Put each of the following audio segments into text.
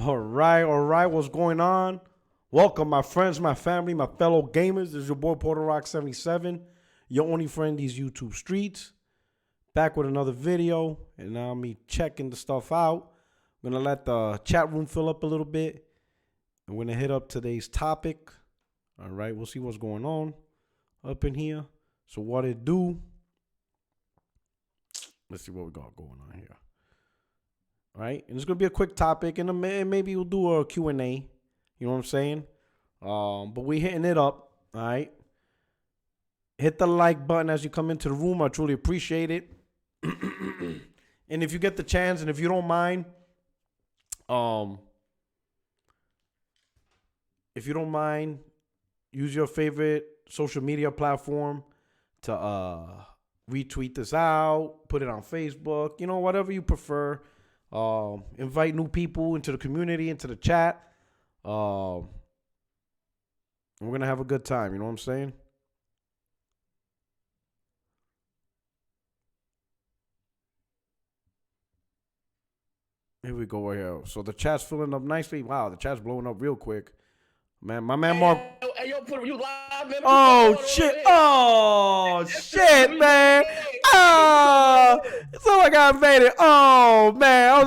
All right. What's going on? Welcome, my friends, my family, my fellow gamers. This is your boy Porter Rock 77, your only friend these YouTube streets. Back with another video, and now me checking the stuff out. I'm gonna let the chat room fill up a little bit. I'm gonna hit up today's topic. All right, we'll see what's going on up in here. So what it do? Let's see what we got going on here. All right, and it's gonna be a quick topic, and maybe we'll do a Q&A. You know what I'm saying? But we hitting it up. All right. Hit the like button as you come into the room. I truly appreciate it. And if you get the chance, and if you don't mind, use your favorite social media platform to retweet this out, put it on Facebook, you know, whatever you prefer. Invite new people into the community, into the chat. We're gonna have a good time, you know what I'm saying? Here we go right here. So the chat's filling up nicely. Wow, the chat's blowing up real quick. Man, my man Mark. Hey, yo, put you live, man. Oh shit! Oh shit, man! Oh, so I got invaded. Oh man, I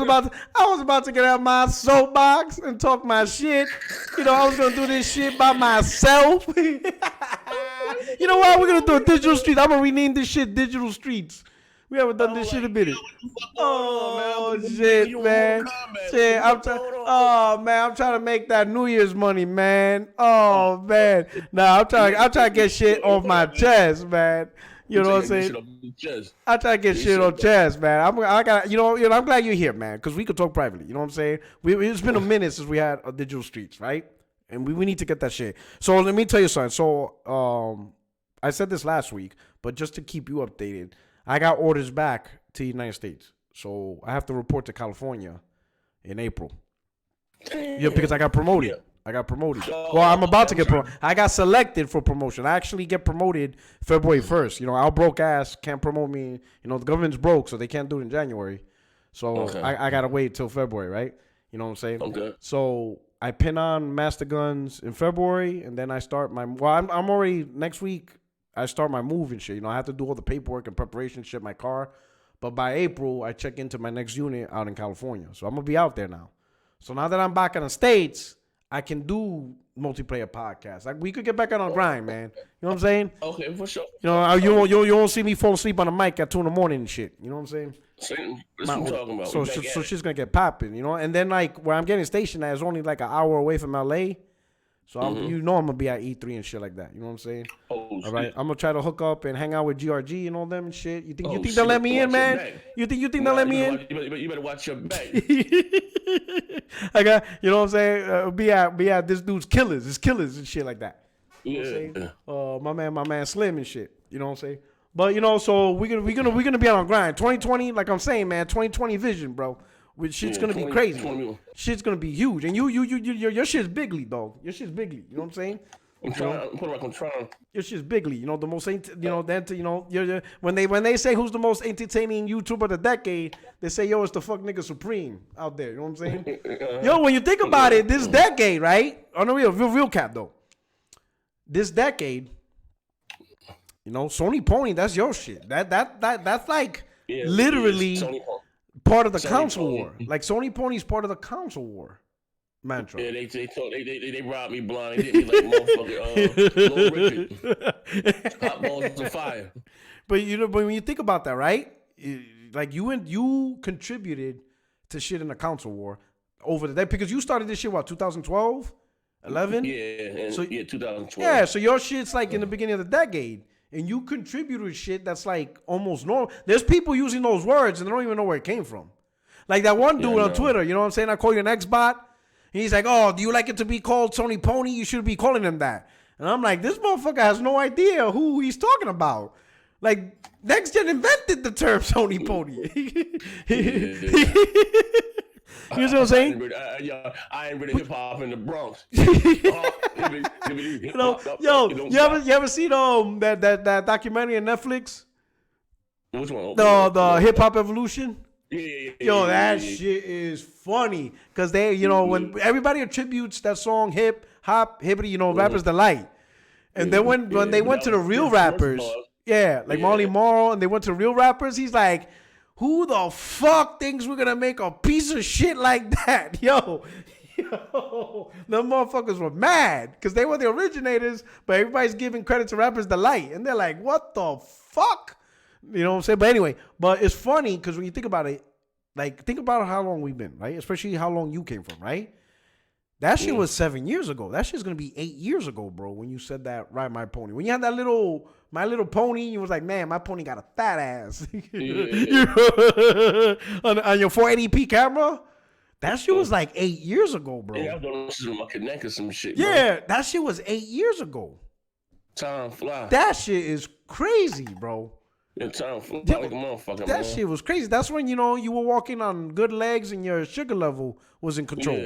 was about to get out my soapbox and talk my shit. You know, I was gonna do this shit by myself. You know what? We're gonna do a digital street. I'm gonna rename this shit Digital Streets. We haven't done this shit in a minute. Oh shit, man! Shit, I'm trying to make that New Year's money, man. Oh man, nah, I'm trying to get shit off my chest, man. You know what I'm saying? I'm trying to get shit on chest, man. I'm glad you're here, man, because we could talk privately. You know what I'm saying? It's been a minute since we had a Digital Streets, right? And we need to get that shit. So let me tell you something. So I said this last week, but just to keep you updated. I got orders back to the United States. So I have to report to California in April. Yeah, because I got promoted. Well, I'm about to get promoted. I got selected for promotion. I actually get promoted February 1st. You know, our broke ass can't promote me. You know, the government's broke, so they can't do it in January. So I got to wait till February, right? You know what I'm saying? Okay. So I pin on Master Guns in February, and then I start my... Well, I'm already... Next week... I start my move and shit. You know, I have to do all the paperwork and preparation, ship my car. But by April, I check into my next unit out in California. So I'm going to be out there now. So now that I'm back in the States, I can do multiplayer podcasts. Like, we could get back on the grind, man. You know what I'm saying? Okay, for sure. You know, you won't see me fall asleep on the mic at 2 in the morning and shit. You know what I'm saying? That's what I'm talking about. So shit's going to get popping, you know? And then, like, where I'm getting stationed at is only like an hour away from L.A., so you know I'm gonna be at E3 and shit like that. You know what I'm saying? All right. I'm gonna try to hook up and hang out with GRG and all them and shit. You think they'll let me in, man? You think they'll let me in? You better watch your back. I got, you know what I'm saying? Be at this dude's killers. It's killers and shit like that. You know what I'm saying? My man Slim and shit. You know what I'm saying? But you know, so we're gonna be on our grind. 2020, like I'm saying, man. 2020 vision, bro. Which shit's gonna be crazy. Shit's gonna be huge, and your shit's bigly, dog. Your shit's bigly. You know what I'm saying? I'm trying. Your shit's bigly. You know the most. When they say who's the most entertaining YouTuber of the decade, they say yo, it's the fuck nigga Supreme out there. You know what I'm saying? Yo, when you think about it, this decade, right? On the real cap though. This decade, you know, Sony Pony, that's your shit. That's like literally. Part of the console war. Like Sony Pony's part of the console war mantra. Yeah, they robbed me blind. They did me like motherfucker Lil Richard. Hot balls to fire. But when you think about that, right? Like you contributed to shit in the console war over the day because you started this shit 2012, 11? Yeah, 2012. Yeah, so your shit's like in the beginning of the decade. And you contributed shit that's like almost normal. There's people using those words and they don't even know where it came from. Like that one dude on Twitter, you know what I'm saying? I call you an X-bot. And he's like, oh, do you like it to be called Sony Pony? You should be calling him that. And I'm like, this motherfucker has no idea who he's talking about. Like, Nxtgen invented the term Sony Pony. You know what I'm saying? I ain't really hip hop in the Bronx. You ever seen that documentary on Netflix? Which one? The Hip Hop Evolution. Yo, that shit is funny because they, when everybody attributes that song hip hop hippity, rappers delight, and then when they went to the real rappers, like Marley Marl, and they went to real rappers, he's like, who the fuck thinks we're gonna make a piece of shit like that, yo? The motherfuckers were mad because they were the originators, but everybody's giving credit to rappers delight, and they're like, what the fuck? You know what I'm saying? But anyway, but it's funny because when you think about it. Like, think about how long we've been, right? Especially how long you came from, right? That shit was 7 years ago. That shit's gonna be 8 years ago, bro. When you said that, ride my pony. When you had that My Little Pony, you was like, man, my pony got a fat ass. on your 480p camera. That shit was like 8 years ago, bro. Yeah, I was doing this with my Connect or some shit. Bro. Yeah, that shit was 8 years ago. Time fly. That shit is crazy, bro. Yeah, time fly like a motherfucker. That shit was crazy. That's when you were walking on good legs and your sugar level was in control.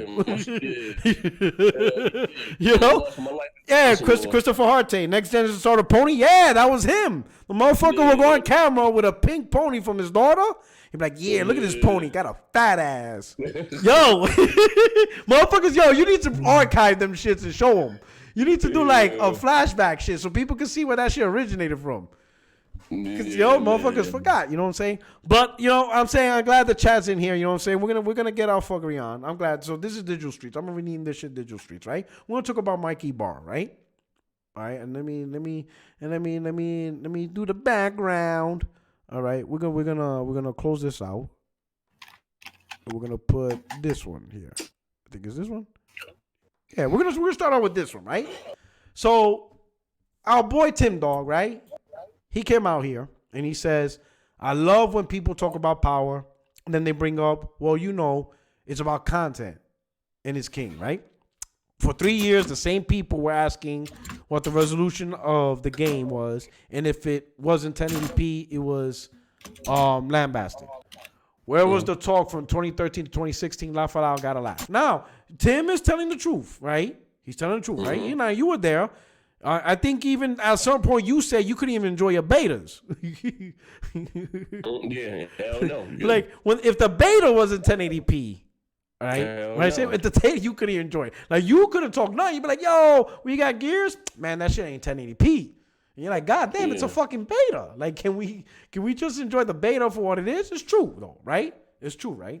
Yeah, Christopher Harte, Nxtgen720 started pony. Yeah, that was him. The motherfucker would go on camera with a pink pony from his daughter. He'd be like, yeah, look at this pony. Got a fat ass. Yo, motherfuckers, you need to archive them shits and show them. You need to do like a flashback shit so people can see where that shit originated from. Because motherfuckers forgot, you know what I'm saying? But I'm glad the chat's in here, you know what I'm saying? We're gonna get our fuckery on. I'm glad. So this is Digital Streets. I'm gonna rename this shit Digital Streets, right? We're gonna talk about Mike Ybarra, right? All right, and let me do the background. All right, we're gonna close this out. We're gonna put this one here. I think it's this one. Yeah, we're gonna start out with this one, right? So our boy Tim Dog, right? He came out here and he says, I love when people talk about power and then they bring up, it's about content and it's king, right? For 3 years, the same people were asking what the resolution of the game was. And if it wasn't 1080p, it was lambasted. Where was the talk from 2013 to 2016? Laugh out loud, gotta laugh. Now, Tim is telling the truth, right? He's telling the truth, right? You were there. I think even at some point you said you couldn't even enjoy your betas. Yeah, hell no. Like if the beta wasn't 1080p, right? If the beta you couldn't even enjoy it. Like you could have talked nothing. You'd be like, yo, we got gears? Man, that shit ain't 1080p. And you're like, God damn, it's a fucking beta. Like, can we just enjoy the beta for what it is? It's true though, right? It's true, right?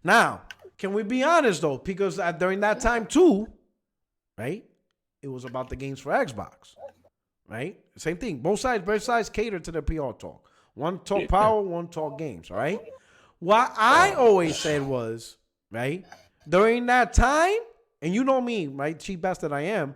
Now, can we be honest though? Because during that time too, right? It was about the games for Xbox, right? Same thing. Both sides cater to their PR talk. One talk power, one talk games, all right? What I always said was, right, during that time, and you know me, right, cheap bastard I am,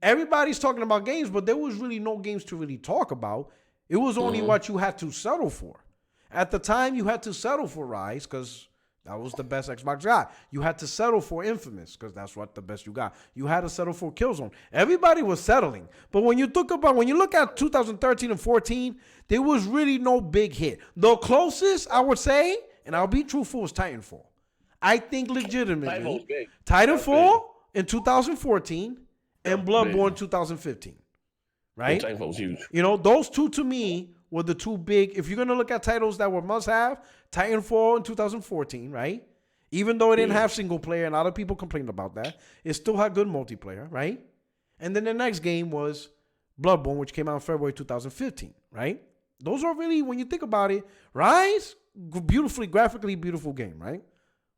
everybody's talking about games, but there was really no games to really talk about. It was only what you had to settle for. At the time, you had to settle for Rise because that was the best Xbox got. You had to settle for Infamous because that's what the best you got. You had to settle for Killzone. Everybody was settling. But when you look at 2013 and 14, there was really no big hit. The closest, I would say, and I'll be truthful, was Titanfall. I think legitimately, Titanfall in 2014 and Bloodborne 2015. Right? Titanfall was huge. Those two to me were the two big. If you're going to look at titles that were must-have, Titanfall in 2014, right? Even though it didn't have single player, and a lot of people complained about that, it still had good multiplayer, right? And then the next game was Bloodborne, which came out in February 2015, right? Those are really, when you think about it, Rise, graphically beautiful game, right?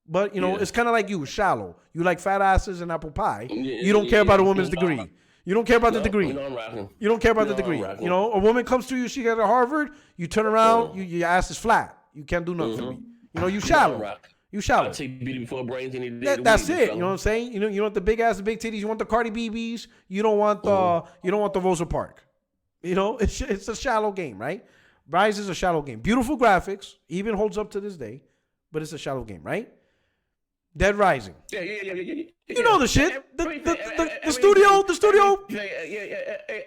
But, it's kind of like you, shallow. You like fat asses and apple pie. You don't care about a woman's degree. You don't care about the degree. You don't care about the degree. A woman comes to you, she got at Harvard, you turn around, your ass is flat. You can't do nothing for me. You shallow. You shallow. I take beauty before brains any day. That's it. You know what I'm saying? You want the big ass and big titties. You want the Cardi BBs. You don't want the Rosa Park. It's a shallow game, right? Rise is a shallow game. Beautiful graphics, even holds up to this day, but it's a shallow game, right? Dead Rising. Yeah. You know the shit. The studio.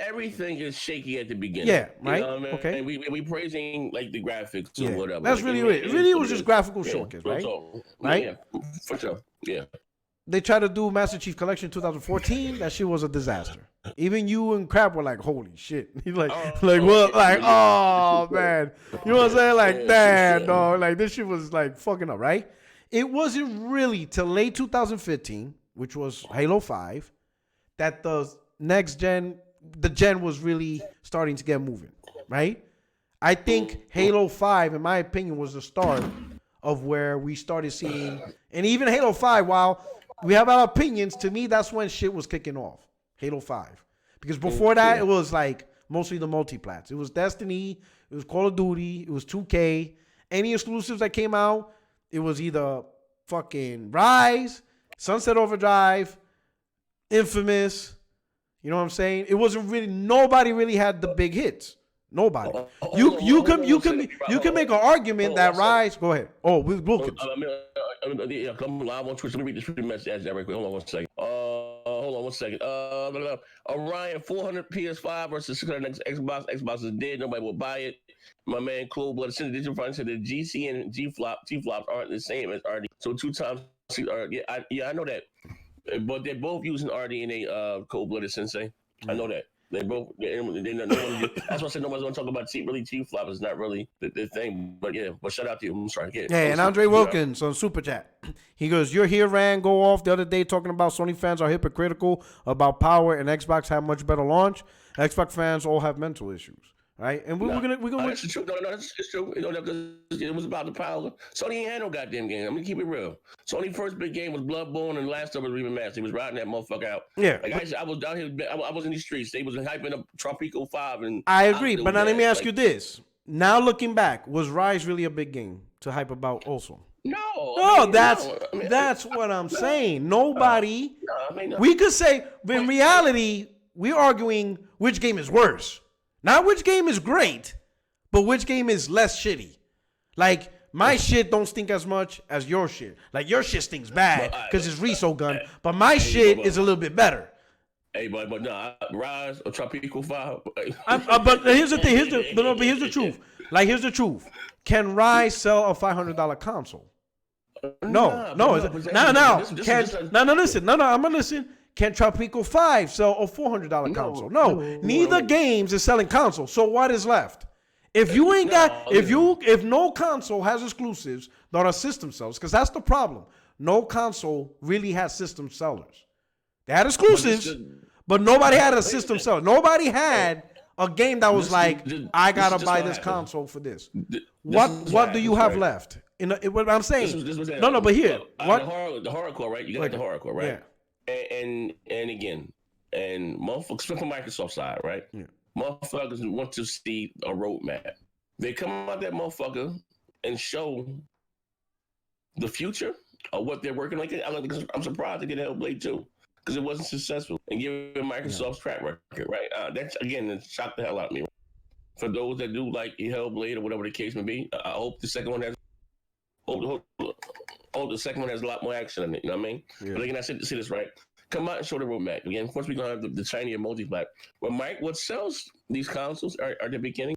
Everything is shaky at the beginning. Yeah, right. You know what I mean? Okay. And we praising like the graphics or whatever. That's really it. Really, it was just graphical showcase, right? So, right. Yeah, for sure. Yeah. they tried to do Master Chief Collection 2014. That shit was a disaster. Even you and Crap were like, holy shit. He's like what? Like, oh man. You know what I'm saying? Like, damn, dog. Like, this shit was like fucking up, right? It wasn't really till late 2015, which was Halo 5, that the gen was really starting to get moving, right? I think Halo 5, in my opinion, was the start of where we started seeing, and even Halo 5, while we have our opinions, to me, that's when shit was kicking off. Halo 5. Because before that, it was like mostly the multiplats. It was Destiny, it was Call of Duty, it was 2K. Any exclusives that came out, it was either fucking Rise, Sunset Overdrive, Infamous. You know what I'm saying? It wasn't really, nobody really had the big hits. Nobody. You can make an argument that Rise. Go ahead. Oh, with Wilkins. Yeah, come live on Twitch. Let me read this message right quick. Hold on one second. Hold on one second. Orion 400 PS5 versus 600 Xbox. Xbox is dead. Nobody will buy it. My man Cold Blood said the GC and T-flops aren't the same as RD. So 2 times. I know that. But they're both using RDNA, Cold Blooded Sensei. I know that. They both. That's why I said nobody's going to talk about T-flop. It's not really the thing. But yeah, but shout out to you. I'm sorry. Yeah, and Andre Wilkins on Super Chat. He goes, "You're here, Rand. Go off the other day talking about Sony fans are hypocritical about power and Xbox have much better launch. Xbox fans all have mental issues." Right, and we're gonna. That's true. No, it's true. You know, it was about the power. Sony ain't had no goddamn game. I'm gonna keep it real. Sony's first big game was Bloodborne, and the last of it was Remastered. He was riding that motherfucker out. Yeah, like I was down here. I was in the streets. They was hyping up Tropico 5, and I agree. But now let me ask you this: now looking back, was Rise really a big game to hype about? Also, no. That's what I'm saying. Nobody. We could say, but in reality, we're arguing which game is worse. Not which game is great, but which game is less shitty. Like, my shit don't stink as much as your shit. Like, your shit stinks bad because it's Reso gun, but my shit is a little bit better. Hey, but no, Rise or Tropico 5. But here's the thing. But here's the truth. Like, here's the truth. Can Rise sell a $500 console? No. Listen. I'm gonna listen. Can Tropico 5 sell a $400 console? No. Neither games is selling consoles. So what is left? If you ain't if no console has exclusives that are system sellers, because that's the problem. No console really has system sellers. They had exclusives, but nobody had a system seller. Nobody had a game that was I gotta buy this console for this. What do you have left? What I'm saying. But here. The horrorcore, right? You got the horrorcore, right? Yeah. And again, and motherfuckers from Microsoft side, right? Yeah. Motherfuckers want to see a roadmap. They come out that motherfucker and show the future of what they're working like. I'm surprised they did Hellblade 2 because it wasn't successful. And given Microsoft's track record, right? That's again, it shocked the hell out of me. For those that do like Hellblade or whatever the case may be, I hope the second one has. The second one has a lot more action in it, you know what I mean? Yeah. But again, I said to see this right. Come out and show the roadmap. Again, of course, we're going to have the shiny multiplat. But Mike, what sells these consoles are the beginning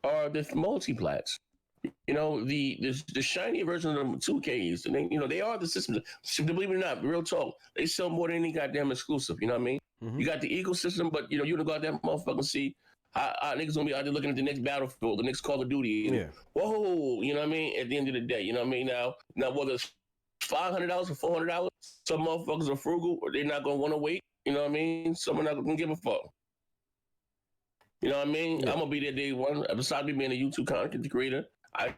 are the multiplats. You know, the shiny version of the 2Ks, and they are the system. Believe it or not, real talk, they sell more than any goddamn exclusive, you know what I mean? Mm-hmm. You got the ecosystem, but you don't go out there motherfucking see how niggas gonna be out there looking at the next Battlefield, the next Call of Duty. And, whoa, you know what I mean? At the end of the day, you know what I mean? Now whether it's $500 or $400, some motherfuckers are frugal or they're not gonna want to wait. You know what I mean? Some are not gonna give a fuck. You know what I mean? Yeah. I'm gonna be there day one. Besides me being a YouTube content creator,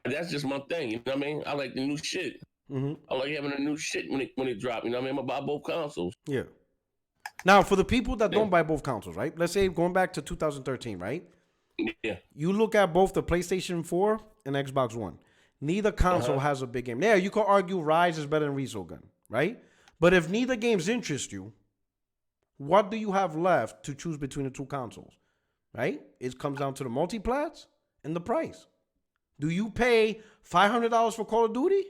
that's just my thing. You know what I mean? I like the new shit. Mm-hmm. I like having the new shit when it drop. You know what I mean? I'm gonna buy both consoles. Yeah. Now, for the people that don't buy both consoles, right? Let's say going back to 2013, right? Yeah. You look at both the PlayStation 4 and Xbox One. Neither console has a big game. Yeah, you could argue Rise is better than Resogun, right? But if neither games interest you, what do you have left to choose between the two consoles, right? It comes down to the multiplats and the price. Do you pay $500 for Call of Duty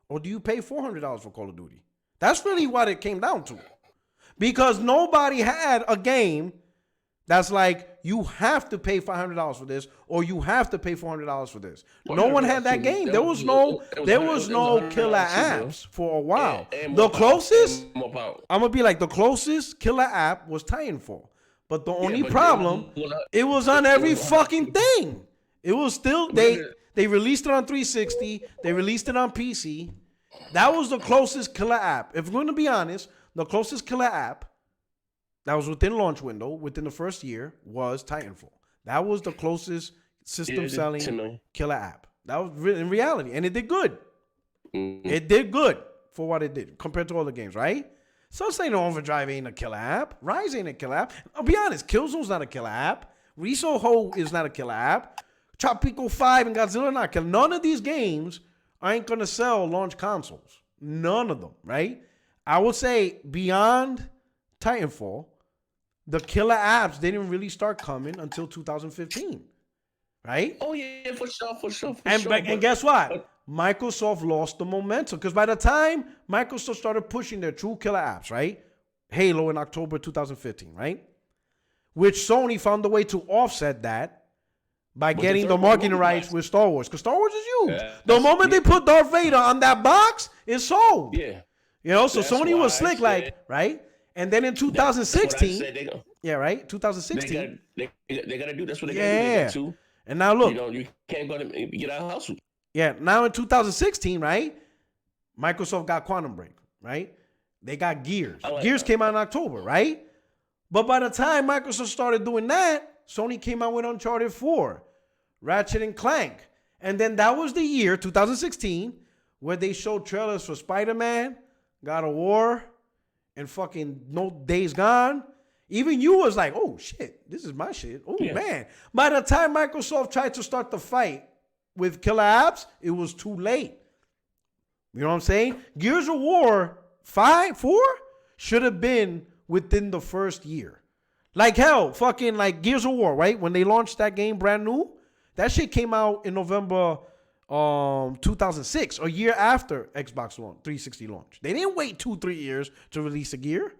or do you pay $400 for Call of Duty? That's really what it came down to. Because nobody had a game That's like, you have to pay $500 for this, or you have to pay $400 for this. No one had that game. There was no killer apps for a while. The closest, I'm gonna be like, the closest killer app was Titanfall. But the only problem, it was on every fucking thing. It was still, they released it on 360. They released it on PC. That was the closest killer app. If we're going to be honest, the closest killer app that was within launch window, within the first year, was Titanfall. That was the closest system-selling killer app. That was in reality. And it did good. Mm-hmm. It did good for what it did compared to all the games, right? So say no Overdrive ain't a killer app. Rise ain't a killer app. I'll be honest, Killzone's not a killer app. Riso Ho is not a killer app. Tropico 5 and Godzilla not killer. None of these games ain't gonna sell launch consoles. None of them, right? I would say beyond Titanfall, the killer apps didn't really start coming until 2015, right? Oh yeah, for sure. And guess what? Microsoft lost the momentum because by the time Microsoft started pushing their true killer apps, right? Halo in October 2015, right? Which Sony found a way to offset that by getting the marketing rights with Star Wars, because Star Wars is huge. Yeah, the moment they put Darth Vader on that box, it's sold. Yeah. You know, so Sony was slick, like, right? And then in 2016, yeah, right? 2016. They got to do that's what they got to do. And now look. You know, you can't go to get out of the house. Yeah, now in 2016, right? Microsoft got Quantum Break, right? They got Gears. Gears came out in October, right? But by the time Microsoft started doing that, Sony came out with Uncharted 4, Ratchet and Clank. And then that was the year, 2016, where they showed trailers for Spider-Man, God of War, and fucking No Days Gone. Even you was like, oh, shit, this is my shit. Oh, yeah. Man. By the time Microsoft tried to start the fight with killer apps, it was too late. You know what I'm saying? Gears of War 4 should have been within the first year. Like hell, fucking like Gears of War, right? When they launched that game brand new, that shit came out in November 2006, a year after Xbox 360 launch. They didn't wait 2-3 years to release a gear.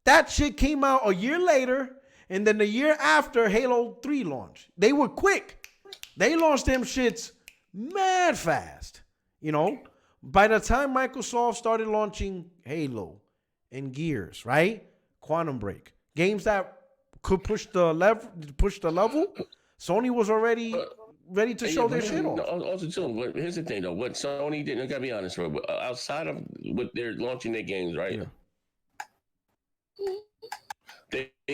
That shit came out a year later, and then the year after Halo 3 launched. They were quick. They launched them shits mad fast. You know, by the time Microsoft started launching Halo and Gears, right? Quantum Break, games that could push the level, Sony was already ready to show their shit off. Also, too, but here's the thing, though. What Sony didn't, I gotta be honest, bro, outside of what they're launching their games, right? Yeah.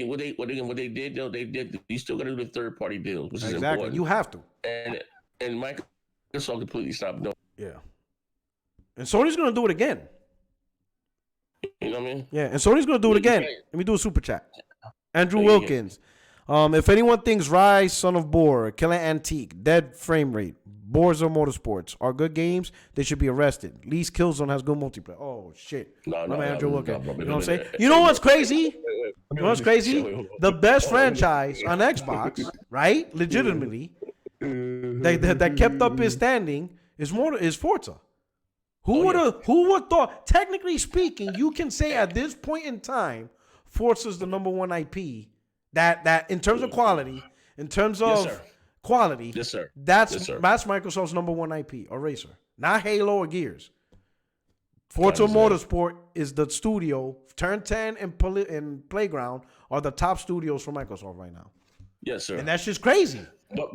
What they did though, you still gotta do the third party deals, which is important. You have to. And Microsoft completely stopped doing. Yeah. And Sony's gonna do it again. You know what I mean? Yeah, and Sony's gonna do it again. Let me do a super chat. Andrew Wilkins. If anyone thinks Rise, Son of Boar, Killer Antique, Dead Frame Rate, Borza Motorsports are good games, they should be arrested. At least Killzone has good multiplayer. Oh shit. Andrew Wilkins. You know what I'm saying? You know what's crazy? You know what's crazy? The best franchise on Xbox, right? Legitimately, that kept up his standing is Forza. Who would thought? Technically speaking, you can say at this point in time, Forza's the number one IP that in terms of quality, quality, yes, sir. That's Microsoft's number one IP or racer, not Halo or Gears. Forza Motorsport is the studio. Turn 10 and Playground are the top studios for Microsoft right now. Yes, sir. And that's just crazy. But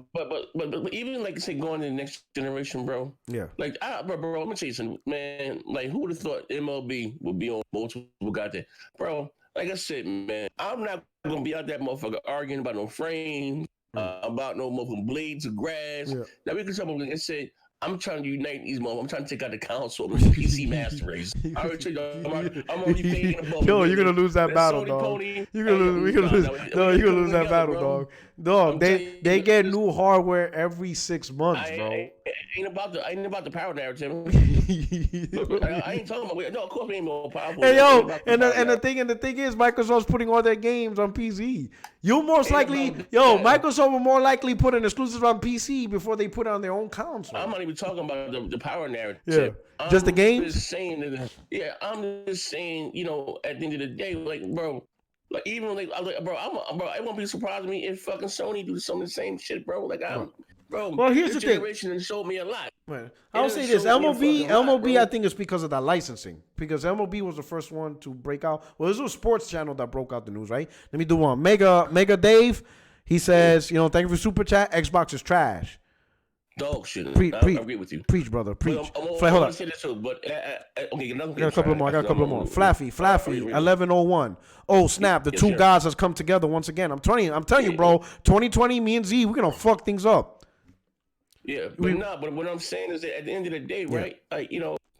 even like say going to the next generation, bro. Yeah. Like, bro, I'm gonna tell you something, man. Like, who would have thought MLB would be on multiple got there, bro? Like I said, man, I'm not gonna be out that motherfucker arguing about no frames, about no motherfucking blades of grass. Yeah. Now we can talk about, like I said, I'm trying to unite these motherfuckers. I'm trying to take out the console. I'm a PC master race. I already told you, I'm already fading above. Yo, you're gonna lose that battle, dog. You're gonna lose that battle, dog. Dog, they get new hardware every 6 months, bro. Ain't about the power narrative. I ain't talking about. No, of course we ain't more powerful. Hey yo, and the thing is, Microsoft's putting all their games on PC. You most likely, Microsoft will more likely put an exclusive on PC before they put it on their own console. I'm not even talking about the power narrative. Yeah, just the games. I'm just saying, you know, at the end of the day, like, bro, Like even like, bro, I won't be surprised me if fucking Sony do some of the same shit, bro. Like bro. Well, here's this the thing. generation has showed me a lot. Right. I'll say this: MLB, I think it's because of that licensing. Because MLB was the first one to break out. Well, this was a sports channel that broke out the news, right? Let me do one. Mega Dave, he says, thank you for super chat. Xbox is trash. Dog shit. I agree with you. Preach, brother. Preach. Hold on. Say this too, but okay, I got a couple more. Flaffy, 1101. Oh snap! The two gods has come together once again. I'm telling you, bro. 2020, me and Z, we're gonna fuck things up. Yeah, but what I'm saying is that at the end of the day, right? Like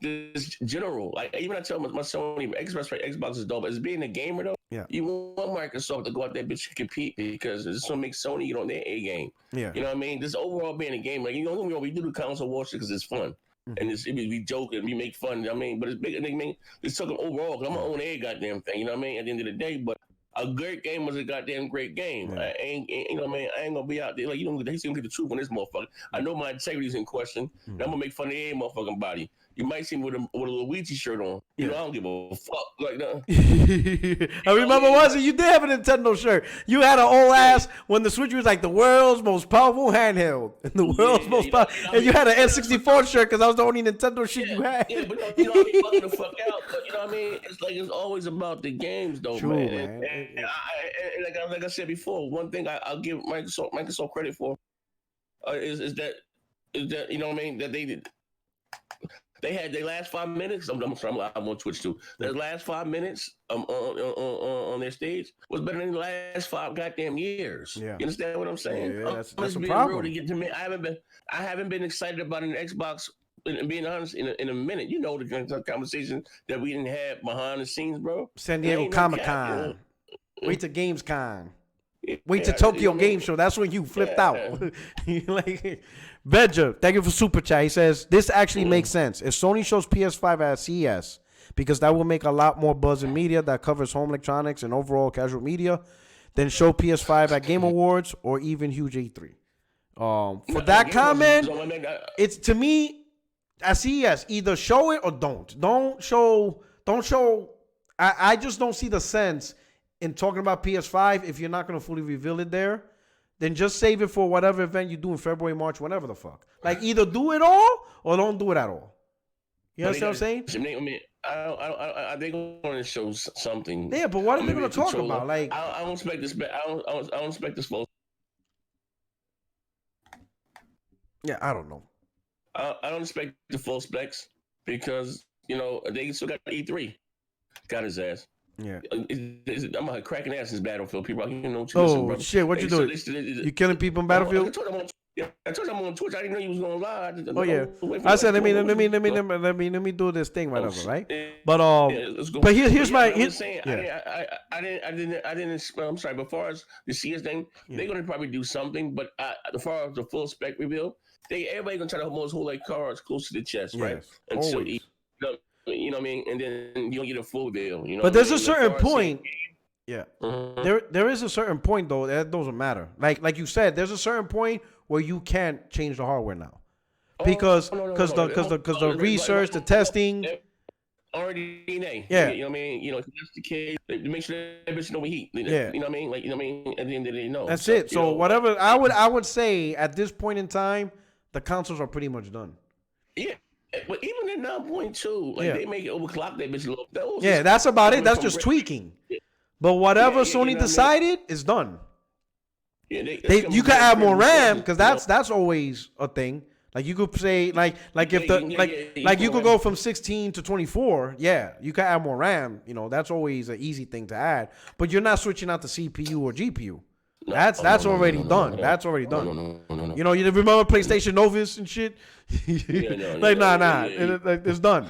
this general. Like even I tell my Sony Xbox is dope. As being a gamer though, you want Microsoft to go out there bitch and compete because it's gonna make Sony get on their A game. Yeah, you know what I mean. This overall being a game, like we do the console wars because it's fun. And we joke and we make fun. I mean, but it's big. I mean, it's talking overall. Cause I'm gonna own a goddamn thing. You know what I mean? At the end of the day, but a great game was a goddamn great game. I ain't gonna be out there like he's gonna get the truth on this motherfucker. I know my integrity's in question. And I'm gonna make fun of any motherfucking body. You might see me with a Luigi shirt on. I don't give a fuck like that. I remember you did have a Nintendo shirt. You had an old ass when the Switch was like the world's most powerful handheld. And the world's most powerful. And you had an N64 shirt because that was the only Nintendo shit you had. Yeah, but I be fucking the fuck out. But you know what I mean? It's like it's always about the games though, true, man. And like I said before, one thing I'll give Microsoft credit for is that you know what I mean, that they did. They had their last 5 minutes. I'm on Twitch too. Their last 5 minutes on their stage was better than the last 5 goddamn years. Yeah. You understand what I'm saying? Yeah, that's a problem. Real to get to me. I haven't been excited about an Xbox. And being honest, in a minute, the conversation that we didn't have behind the scenes, bro. San Diego Comic-Con. Wait till Gamescom. Wait till Tokyo Game Show. That's when you flipped out. Like, Vedja, thank you for super chat. He says this actually makes sense. If Sony shows PS5 at CES, because that will make a lot more buzz in media that covers home electronics and overall casual media, then show PS5 at Game Awards or even huge E3. For that comment, it's to me at CES either show it or don't. Don't show. I just don't see the sense in talking about PS5 if you're not going to fully reveal it there. Then just save it for whatever event you do in February, March, whatever the fuck. Like either do it all or don't do it at all. You understand what I'm saying? I mean, I think they're going to show something. Yeah, but what are they going to talk about? Like I don't expect this. I don't expect this full. Yeah, I don't know. I don't expect the full specs because they still got E3. Got his ass. Yeah, I'm cracking ass in this Battlefield. People, oh shit! What you doing? You killing people in Battlefield? I told you I'm on Twitch. I didn't know you was gonna lie. Oh yeah. I said let me do this thing right over, right? But here's my. I didn't. I'm sorry. But as far as the CS thing, they're gonna probably do something. But as far as the full spec reveal, everybody gonna try to hold like cards close to the chest, right? Until you know what I mean, and then you don't get a full deal. But there's a certain point. Yeah, there is a certain point though that doesn't matter. Like you said, there's a certain point where you can't change the hardware now because the research, the testing. Already, yeah. You know what I mean. If that's the case, make sure that bitch don't heat. Yeah. You know what I mean. Like at the end of the day, no. That's it. So whatever I would say at this point in time, the consoles are pretty much done. Yeah. But even at 9.2, they make it overclock that bitch a little. That's about it. That's just tweaking. Yeah. But whatever Sony decided is done. Yeah, you could add more RAM because that's always a thing. Like you could say like if you could go from 16 to 24. Yeah, you could add more RAM. That's always an easy thing to add. But you're not switching out the CPU or GPU. That's already done. That's already done. You remember PlayStation Novus and shit? Nah. It's done.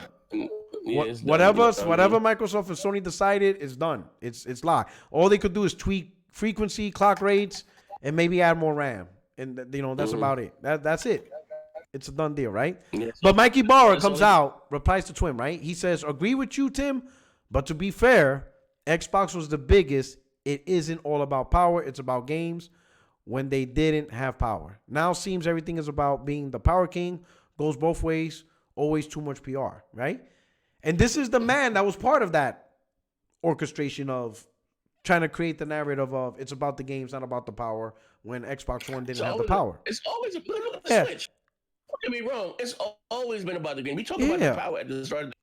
Whatever Microsoft and Sony decided is done. It's locked. All they could do is tweak frequency, clock rates, and maybe add more RAM. And that's about it. That's it. It's a done deal, right? Yes. But Mike Ybarra comes out, replies to Twim, right? He says, agree with you, Tim, but to be fair, Xbox was the biggest. It isn't all about power. It's about games when they didn't have power. Now seems everything is about being the power king. Goes both ways. Always too much PR, right? And this is the man that was part of that orchestration of trying to create the narrative of it's about the games, not about the power, when Xbox One didn't have the power. It's always a Yeah. Switch. Don't get me wrong. It's always been about the game. We talk about the power at the start.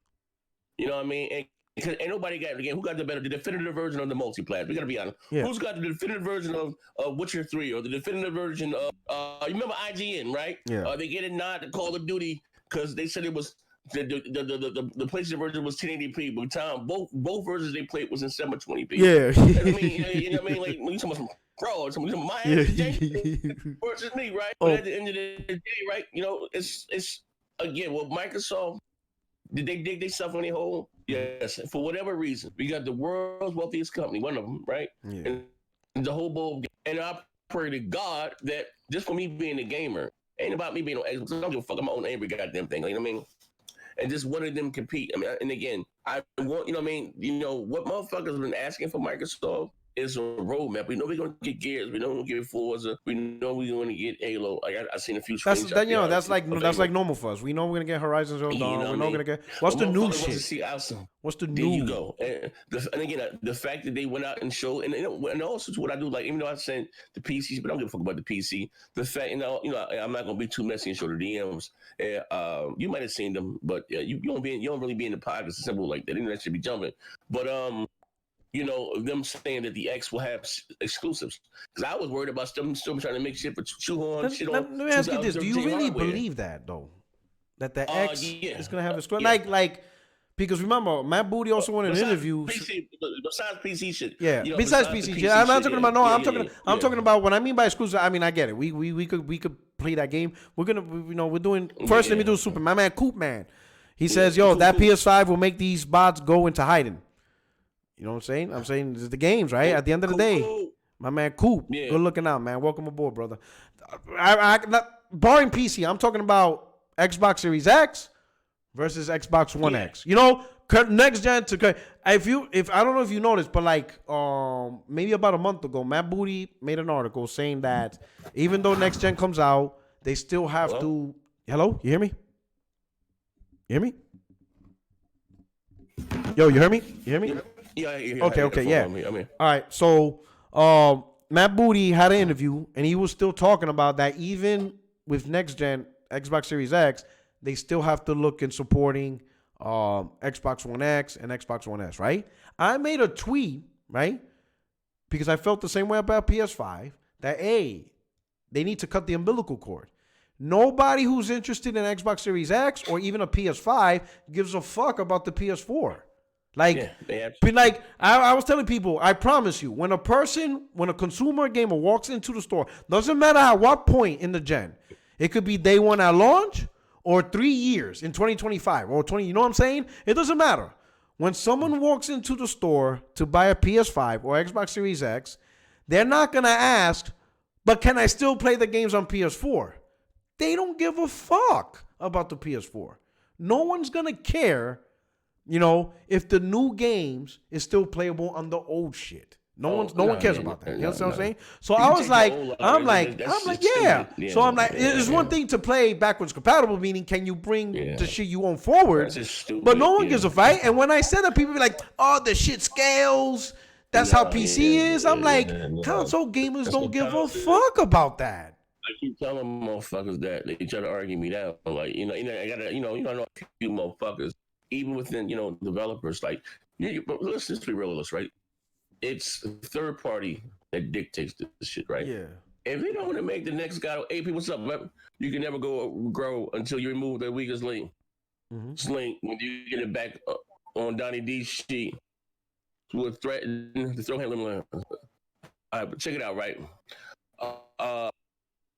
You know what I mean? And because ain't nobody got the game. Who got the definitive version of the multiplayer? We gotta be honest. Yeah. Who's got the definitive version of Witcher 3 or the definitive version of you remember IGN, right? Yeah. They get a nod to Call of Duty because they said it was the PlayStation version was 1080p, but time both versions they played was in 720p. Yeah. I mean, you know what I mean? Like when you talking about some fraud, some my versus me, right? But at the end of the day, right? You know, it's again, well, Microsoft. Did they dig themselves in a hole? Yes. For whatever reason, we got the world's wealthiest company, one of them, right? Yeah. And the whole bowl. And I pray to God that just for me being a gamer, ain't about me being on Xbox. I don't give a fuck. I'm on every goddamn thing. You know what I mean? And just one of them compete. I mean, and again, I want, you know what I mean? You know, what motherfuckers have been asking for Microsoft is a roadmap. We know we're going to get Gears. We know we're going to get Forza. We know we're going to get Halo. Like, I seen a few screenshots. That's like normal for us. We know we're going to get Horizon Zero Dawn. We're not going to get... What's the new shit? What's the new? There you go. And again, the fact that they went out and showed, and also to what I do, like, even though I sent the PCs, but I don't give a fuck about the PC. The fact, I'm not going to be too messy and show the DMs. You might have seen them, but you don't really be in the pod. It's simple like that. The internet should be jumping. But, you know, them saying that the X will have exclusives. Because I was worried about them still trying to make shit for shit on. Let me ask you this. Do you really believe that, though? That the X is going to have exclusives? Like, because remember, Matt Booty also won an interview. Besides PC shit. Yeah, you know, besides PC shit. I'm not talking about, I'm talking about, when I mean by exclusive, I mean, I get it. We could play that game. We're doing, first let me do Super. My man, Coop Man. He says, yo, that PS5 will make these bots go into hiding. You know what I'm saying? I'm saying it's the games, right? At the end of the day, my man Coop, good looking out, man. Welcome aboard, brother. Barring PC, I'm talking about Xbox Series X versus Xbox One X. You know, next gen to if I don't know if you noticed, but like maybe about a month ago, Matt Booty made an article saying that even though next gen comes out, they still have to. Hello, you hear me? You hear me? Yo, you hear me? You hear me? Yeah. Okay, yeah. All right, so Matt Booty had an interview, and he was still talking about that even with next gen Xbox Series X, they still have to look in supporting Xbox One X and Xbox One S, right? I made a tweet, right? Because I felt the same way about PS5, that, hey, they need to cut the umbilical cord. Nobody who's interested in Xbox Series X or even a PS5 gives a fuck about the PS4. Like I was telling people, I promise you, when a consumer gamer walks into the store, doesn't matter at what point in the gen, it could be day one at launch or 3 years in 2025 or 20, you know what I'm saying? It doesn't matter. When someone walks into the store to buy a PS5 or Xbox Series X, they're not going to ask, but can I still play the games on PS4? They don't give a fuck about the PS4. No one's going to care, you know, if the new games is still playable on the old shit. No one cares about that. You know what I'm saying? So I was like, I'm like, yeah. So I'm like, it's one thing to play backwards compatible, meaning can you bring the shit you own forward? But no one gives a fight. And when I said that, people be like, oh, the shit scales. That's how PC is. I'm like, console gamers don't give a fuck about that. I keep telling motherfuckers that they try to argue me down. Like, I gotta, I know a few motherfuckers, even within, developers, like, but let's just be realists, right? It's third party that dictates this shit, right? Yeah. If you don't want to make the next guy, hey, people, what's up? You can never grow until you remove the weakest link. Mm-hmm. Link, when you get it back on Donnie D's sheet, will threaten to throw him in. All right, but check it out, right?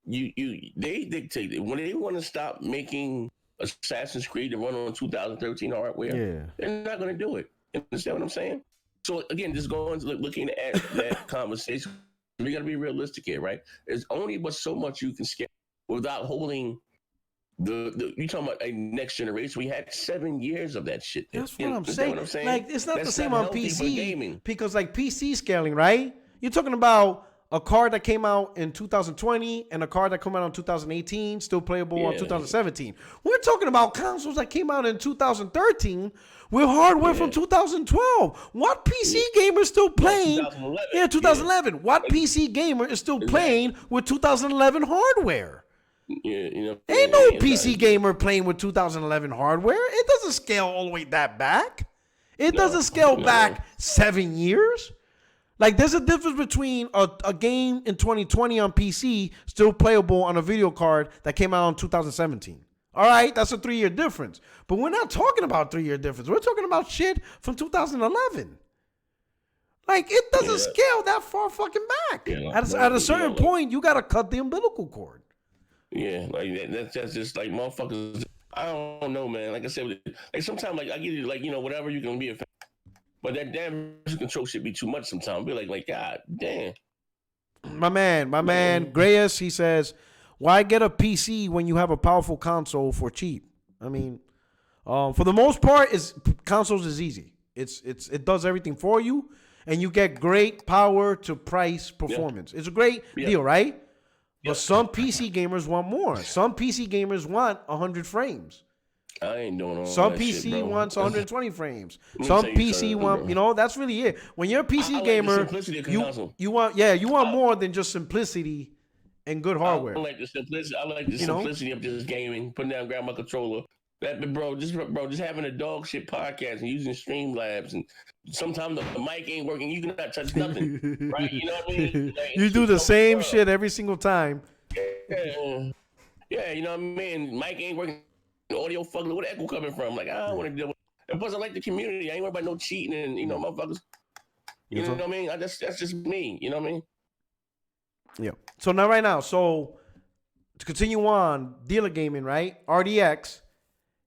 They dictate it. When they want to stop making Assassin's Creed to run on 2013 hardware, they're not going to do it. You understand what I'm saying? So again, just looking at that conversation, we got to be realistic here, right? There's only but so much you can scale without holding the you talking about a next generation. We had 7 years of that shit. That's what I'm saying. Like, it's not the same on PC, because like PC scaling, right? You're talking about a card that came out in 2020 and a card that came out in 2018, still playable on 2017. We're talking about consoles that came out in 2013 with hardware from 2012. What PC gamer is still playing? 2011. 2011. What PC gamer is still playing with 2011 hardware? Ain't no PC gamer playing with 2011 hardware. It doesn't scale all the way that back. It doesn't scale back 7 years. Like, there's a difference between a game in 2020 on PC still playable on a video card that came out in 2017. All right, that's a 3-year difference. But we're not talking about 3-year difference. We're talking about shit from 2011. Like, it doesn't scale that far fucking back. At a certain point, you got to cut the umbilical cord. Yeah, like that's just like motherfuckers. I don't know, man. Like I said, like sometimes, like I get it, like whatever you can be a fan, but that damn control shit be too much sometimes. Be like God damn. My man, Greyes, he says, why get a PC when you have a powerful console for cheap? I mean, for the most part, consoles is easy. It does everything for you, and you get great power to price performance. It's a great deal, right? But some PC gamers want more. Some PC gamers want 100 frames. I ain't doing all Some that PC shit, wants 120 frames. Some PC want, that's really it. When you're a PC gamer, you want more than just simplicity and good hardware. I like the simplicity of just gaming, putting down, grab my controller. Just having a dog shit podcast and using Streamlabs, and sometimes the mic ain't working. You cannot touch nothing, right? You know what I mean? Like, you do the same shit every single time. Yeah, you know what I mean? Mic ain't working. Audio fucking, where the echo coming from? Like, I don't want to deal with it. And plus, I like the community. I ain't worried about no cheating and, motherfuckers. You know what I mean? That's just me. You know what I mean? Yeah. So now, to continue on, dealer gaming, right? RDX,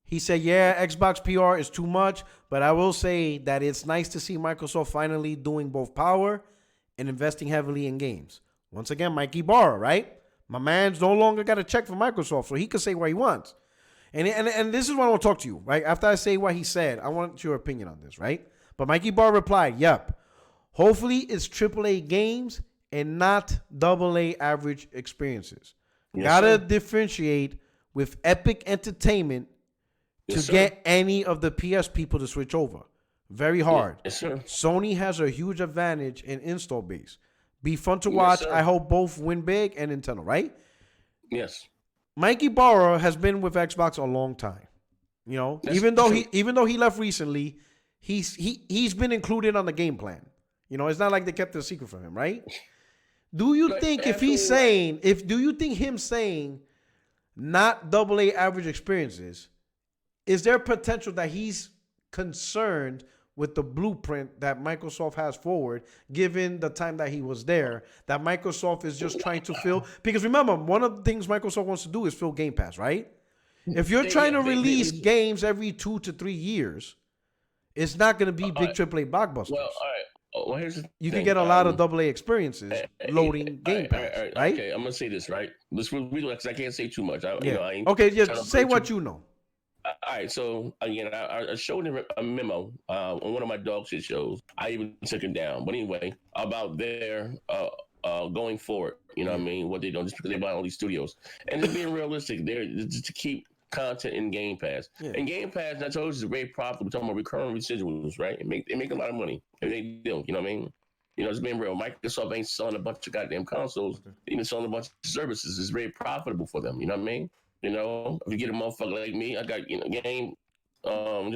he said, Xbox PR is too much, but I will say that it's nice to see Microsoft finally doing both power and investing heavily in games. Once again, Mike Ybarra, right? My man's no longer got a check from Microsoft, so he can say what he wants. And this is what I want to talk to you, right? After I say what he said, I want your opinion on this, right? But Mikey Barr replied, yep. Hopefully it's AAA games and not AA average experiences. Gotta differentiate with Epic Entertainment to get any of the PS people to switch over. Very hard. Yes, sir. Sony has a huge advantage in install base. Be fun to watch. Yes, I hope both win big and Nintendo, right? Yes. Mikey Barra has been with Xbox a long time. Even though he left recently, he's been included on the game plan. It's not like they kept it a secret from him, right? Do you think do you think him saying not AA average experiences, is there potential that he's concerned with the blueprint that Microsoft has forward, given the time that he was there, that Microsoft is just trying to fill? Because remember, one of the things Microsoft wants to do is fill Game Pass, right? If you're trying to release games every 2 to 3 years, it's not going to be big AAA blockbusters. Well, all right. Well, here's the you can get a lot of AA experiences loading Game Pass, right? Okay, I'm going to say this, right? Let's read because I can't say too much. Say what you know. All right, so again, I showed him a memo on one of my dog shit shows. I even took it down, but anyway, about their going forward. You know what I mean? What they do just because they buy all these studios, and just being realistic, they're just to keep content in Game Pass. And Game Pass, I told you, is very profitable. We're talking about recurring residuals, right? They make a lot of money, and they do. You know what I mean? It's being real. Microsoft ain't selling a bunch of goddamn consoles. They're even selling a bunch of services. It's very profitable for them. You know what I mean? If you get a motherfucker like me, I got, game, what do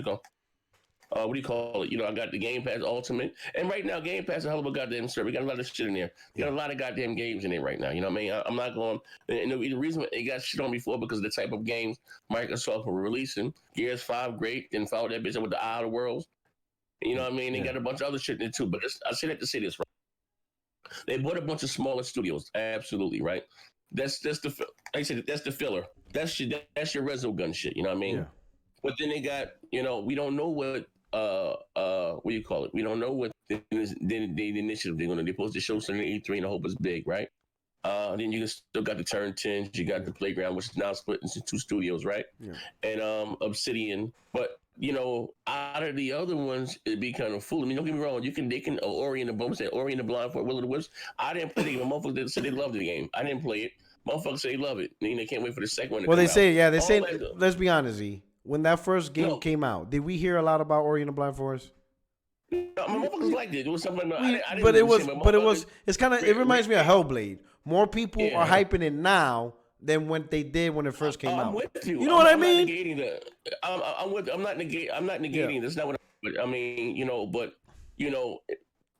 you call it? I got the Game Pass Ultimate. And right now, Game Pass is a hell of a goddamn service. We got a lot of shit in there. We got a lot of goddamn games in there right now. You know what I mean? I'm not going, and the reason it got shit on before because of the type of games Microsoft were releasing. Gears 5, great. Then followed that bitch up with the Eye of the Worlds. You know what I mean? They got a bunch of other shit in there too. But I say that to say this, right? They bought a bunch of smaller studios. Absolutely, right? That's the like I said, that's the filler. That's your reso gun shit. You know what I mean? Yeah. But then they got, we don't know what what do you call it? We don't know what the initiative they're supposed to show something in E3 and I hope it's big, right? Then you still got the Turn 10s, you got the Playground, which is now split into 2 studios, right? Yeah. And Obsidian. But out of the other ones, it'd be kind of fool. I mean, don't get me wrong. They can Ori and the Blind for Will of the Wisps. I didn't play the game. Motherfuckers said they loved the game. I didn't play it. Motherfuckers say they love it. They can't wait for the second one to come out. Well, they say, let's be honest, Z. When that first game came out, did we hear a lot about Ori and the Blind Forest? No, motherfuckers liked it. It was something. It reminds me of Hellblade. More people are hyping it now than when they did when it first came out. I'm with you. You know what I mean? I'm not negating. That's not what. I mean, but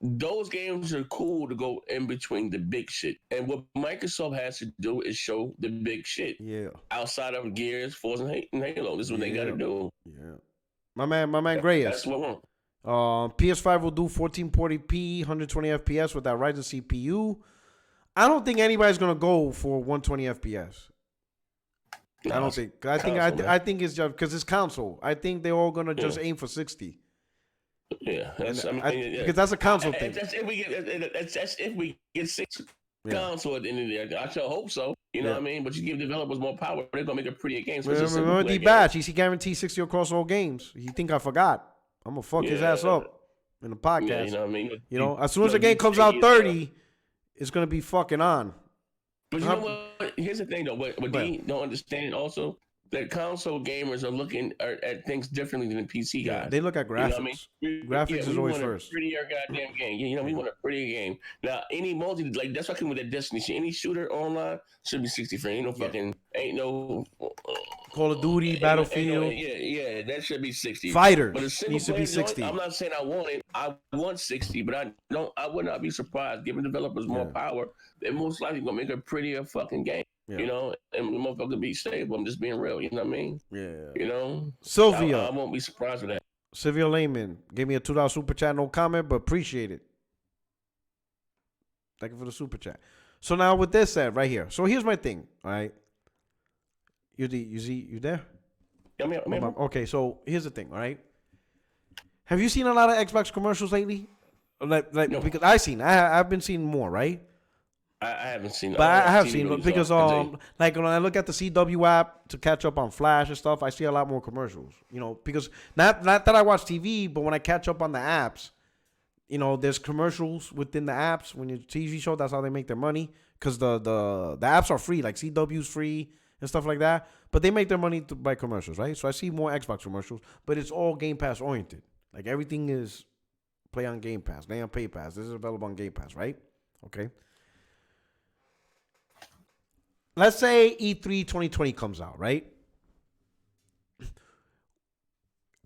those games are cool to go in between the big shit. And what Microsoft has to do is show the big shit. Yeah. Outside of Gears, Forza, and Halo, this is what they got to do. Yeah. My man, Greyes. That's what I want. PS5 will do 1440p, 120 FPS with that Ryzen CPU. I don't think anybody's gonna go for 120 FPS. No, I don't think. I think it's just because it's console. I think they're all gonna just aim for 60. Yeah, because that's a console thing. That's if we get 6 console at the end of the day. I sure hope so. You know what I mean? But you give developers more power, they're gonna make a prettier game. So remember D-Batch? He guaranteed 60 across all games. You think I forgot? I'm gonna fuck his ass up in the podcast. Yeah, you know what I mean? As soon as the game comes out 30, it's gonna be fucking on. But you know what? Here's the thing though. What they don't understand also that console gamers are looking at things differently than the PC guys. Yeah, they look at graphics. Graphics is always first. Prettier goddamn game. We want a prettier game. Now any that's why I came with that Destiny shit. Any shooter online should be 60 frames. Ain't no Call of Duty, Battlefield. That should be 60. Fighters but needs to be 60. I'm not saying I want it. I want 60, but I would not be surprised giving developers more power. They're most likely gonna make a prettier fucking game. Yeah. And the motherfucker be stable. I'm just being real. You know what I mean? Yeah. Sylvia. I won't be surprised with that. Sylvia Lehman gave me a $2 super chat, no comment, but appreciate it. Thank you for the super chat. So now with this said right here. So here's my thing, all right? You there? Yeah, I'm here. Okay, so here's the thing, all right? Have you seen a lot of Xbox commercials lately? No. Because I've been seeing more, right? I haven't seen it. But I have seen it because like when I look at the CW app to catch up on Flash and stuff, I see a lot more commercials. Because not that I watch TV, but when I catch up on the apps, there's commercials within the apps. When you TV show, that's how they make their money. Because the apps are free, like CW's free and stuff like that. But they make their money by commercials, right? So I see more Xbox commercials, but it's all Game Pass oriented. Like everything is play on Game Pass, play on Pay Pass. This is available on Game Pass, right? Okay. Let's say E3 2020 comes out, right?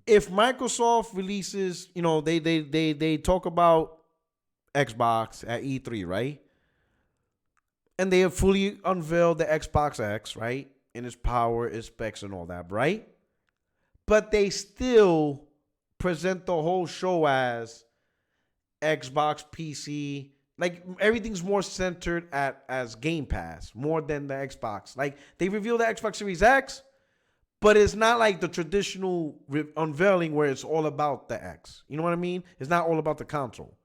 If Microsoft releases, they talk about Xbox at E3, right? And they have fully unveiled the Xbox X, right? And its power, its specs, and all that, right? But they still present the whole show as Xbox, PC. Like everything's more centered as Game Pass more than the Xbox. Like they reveal the Xbox Series X, but it's not like the traditional unveiling where it's all about the X. You know what I mean? It's not all about the console.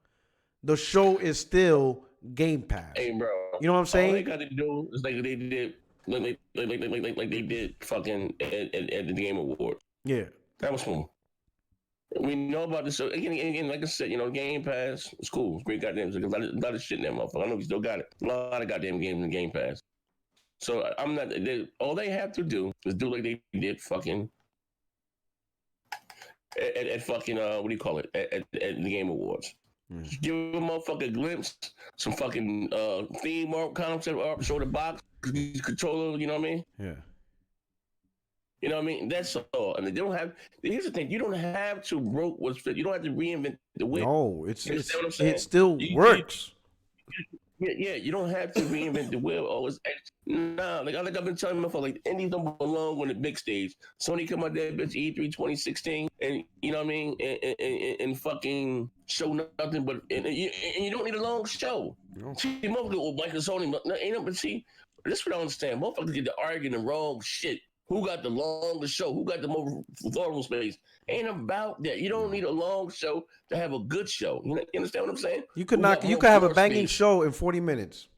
The show is still Game Pass. Hey, bro. You know what I'm saying? All they got to do is like they did, like they did fucking at the Game Awards. Yeah, that was fun. We know about this. So again, like I said, Game Pass is cool. It's great goddamn. There's a lot of shit in that motherfucker. I know we still got it. A lot of goddamn games in Game Pass. So I'm not. All they have to do is do like they did fucking at fucking what do you call it at the Game Awards. Give a motherfucker a glimpse, some fucking theme art, concept art, show the box, controller. You know what I mean? Yeah. You know what I mean? That's all. And they don't have. Here's the thing: you don't have to broke what's fit. You don't have to reinvent the wheel. No, it still works. Yeah. You don't have to reinvent the wheel. Oh, it's nah. Like I've been telling myself, like indies don't belong on the big stage. Sony come out there, bitch, E3 2016, and you know what I mean, and fucking show nothing but and you don't need a long show. No. See, motherfucker, like Sony, but see, this is what I understand. Motherfuckers get to arguing the wrong shit. Who got the longest show? Who got the more floor space? Ain't about that. You don't need a long show to have a good show. You understand what I'm saying? You could have a banging show in 40 minutes.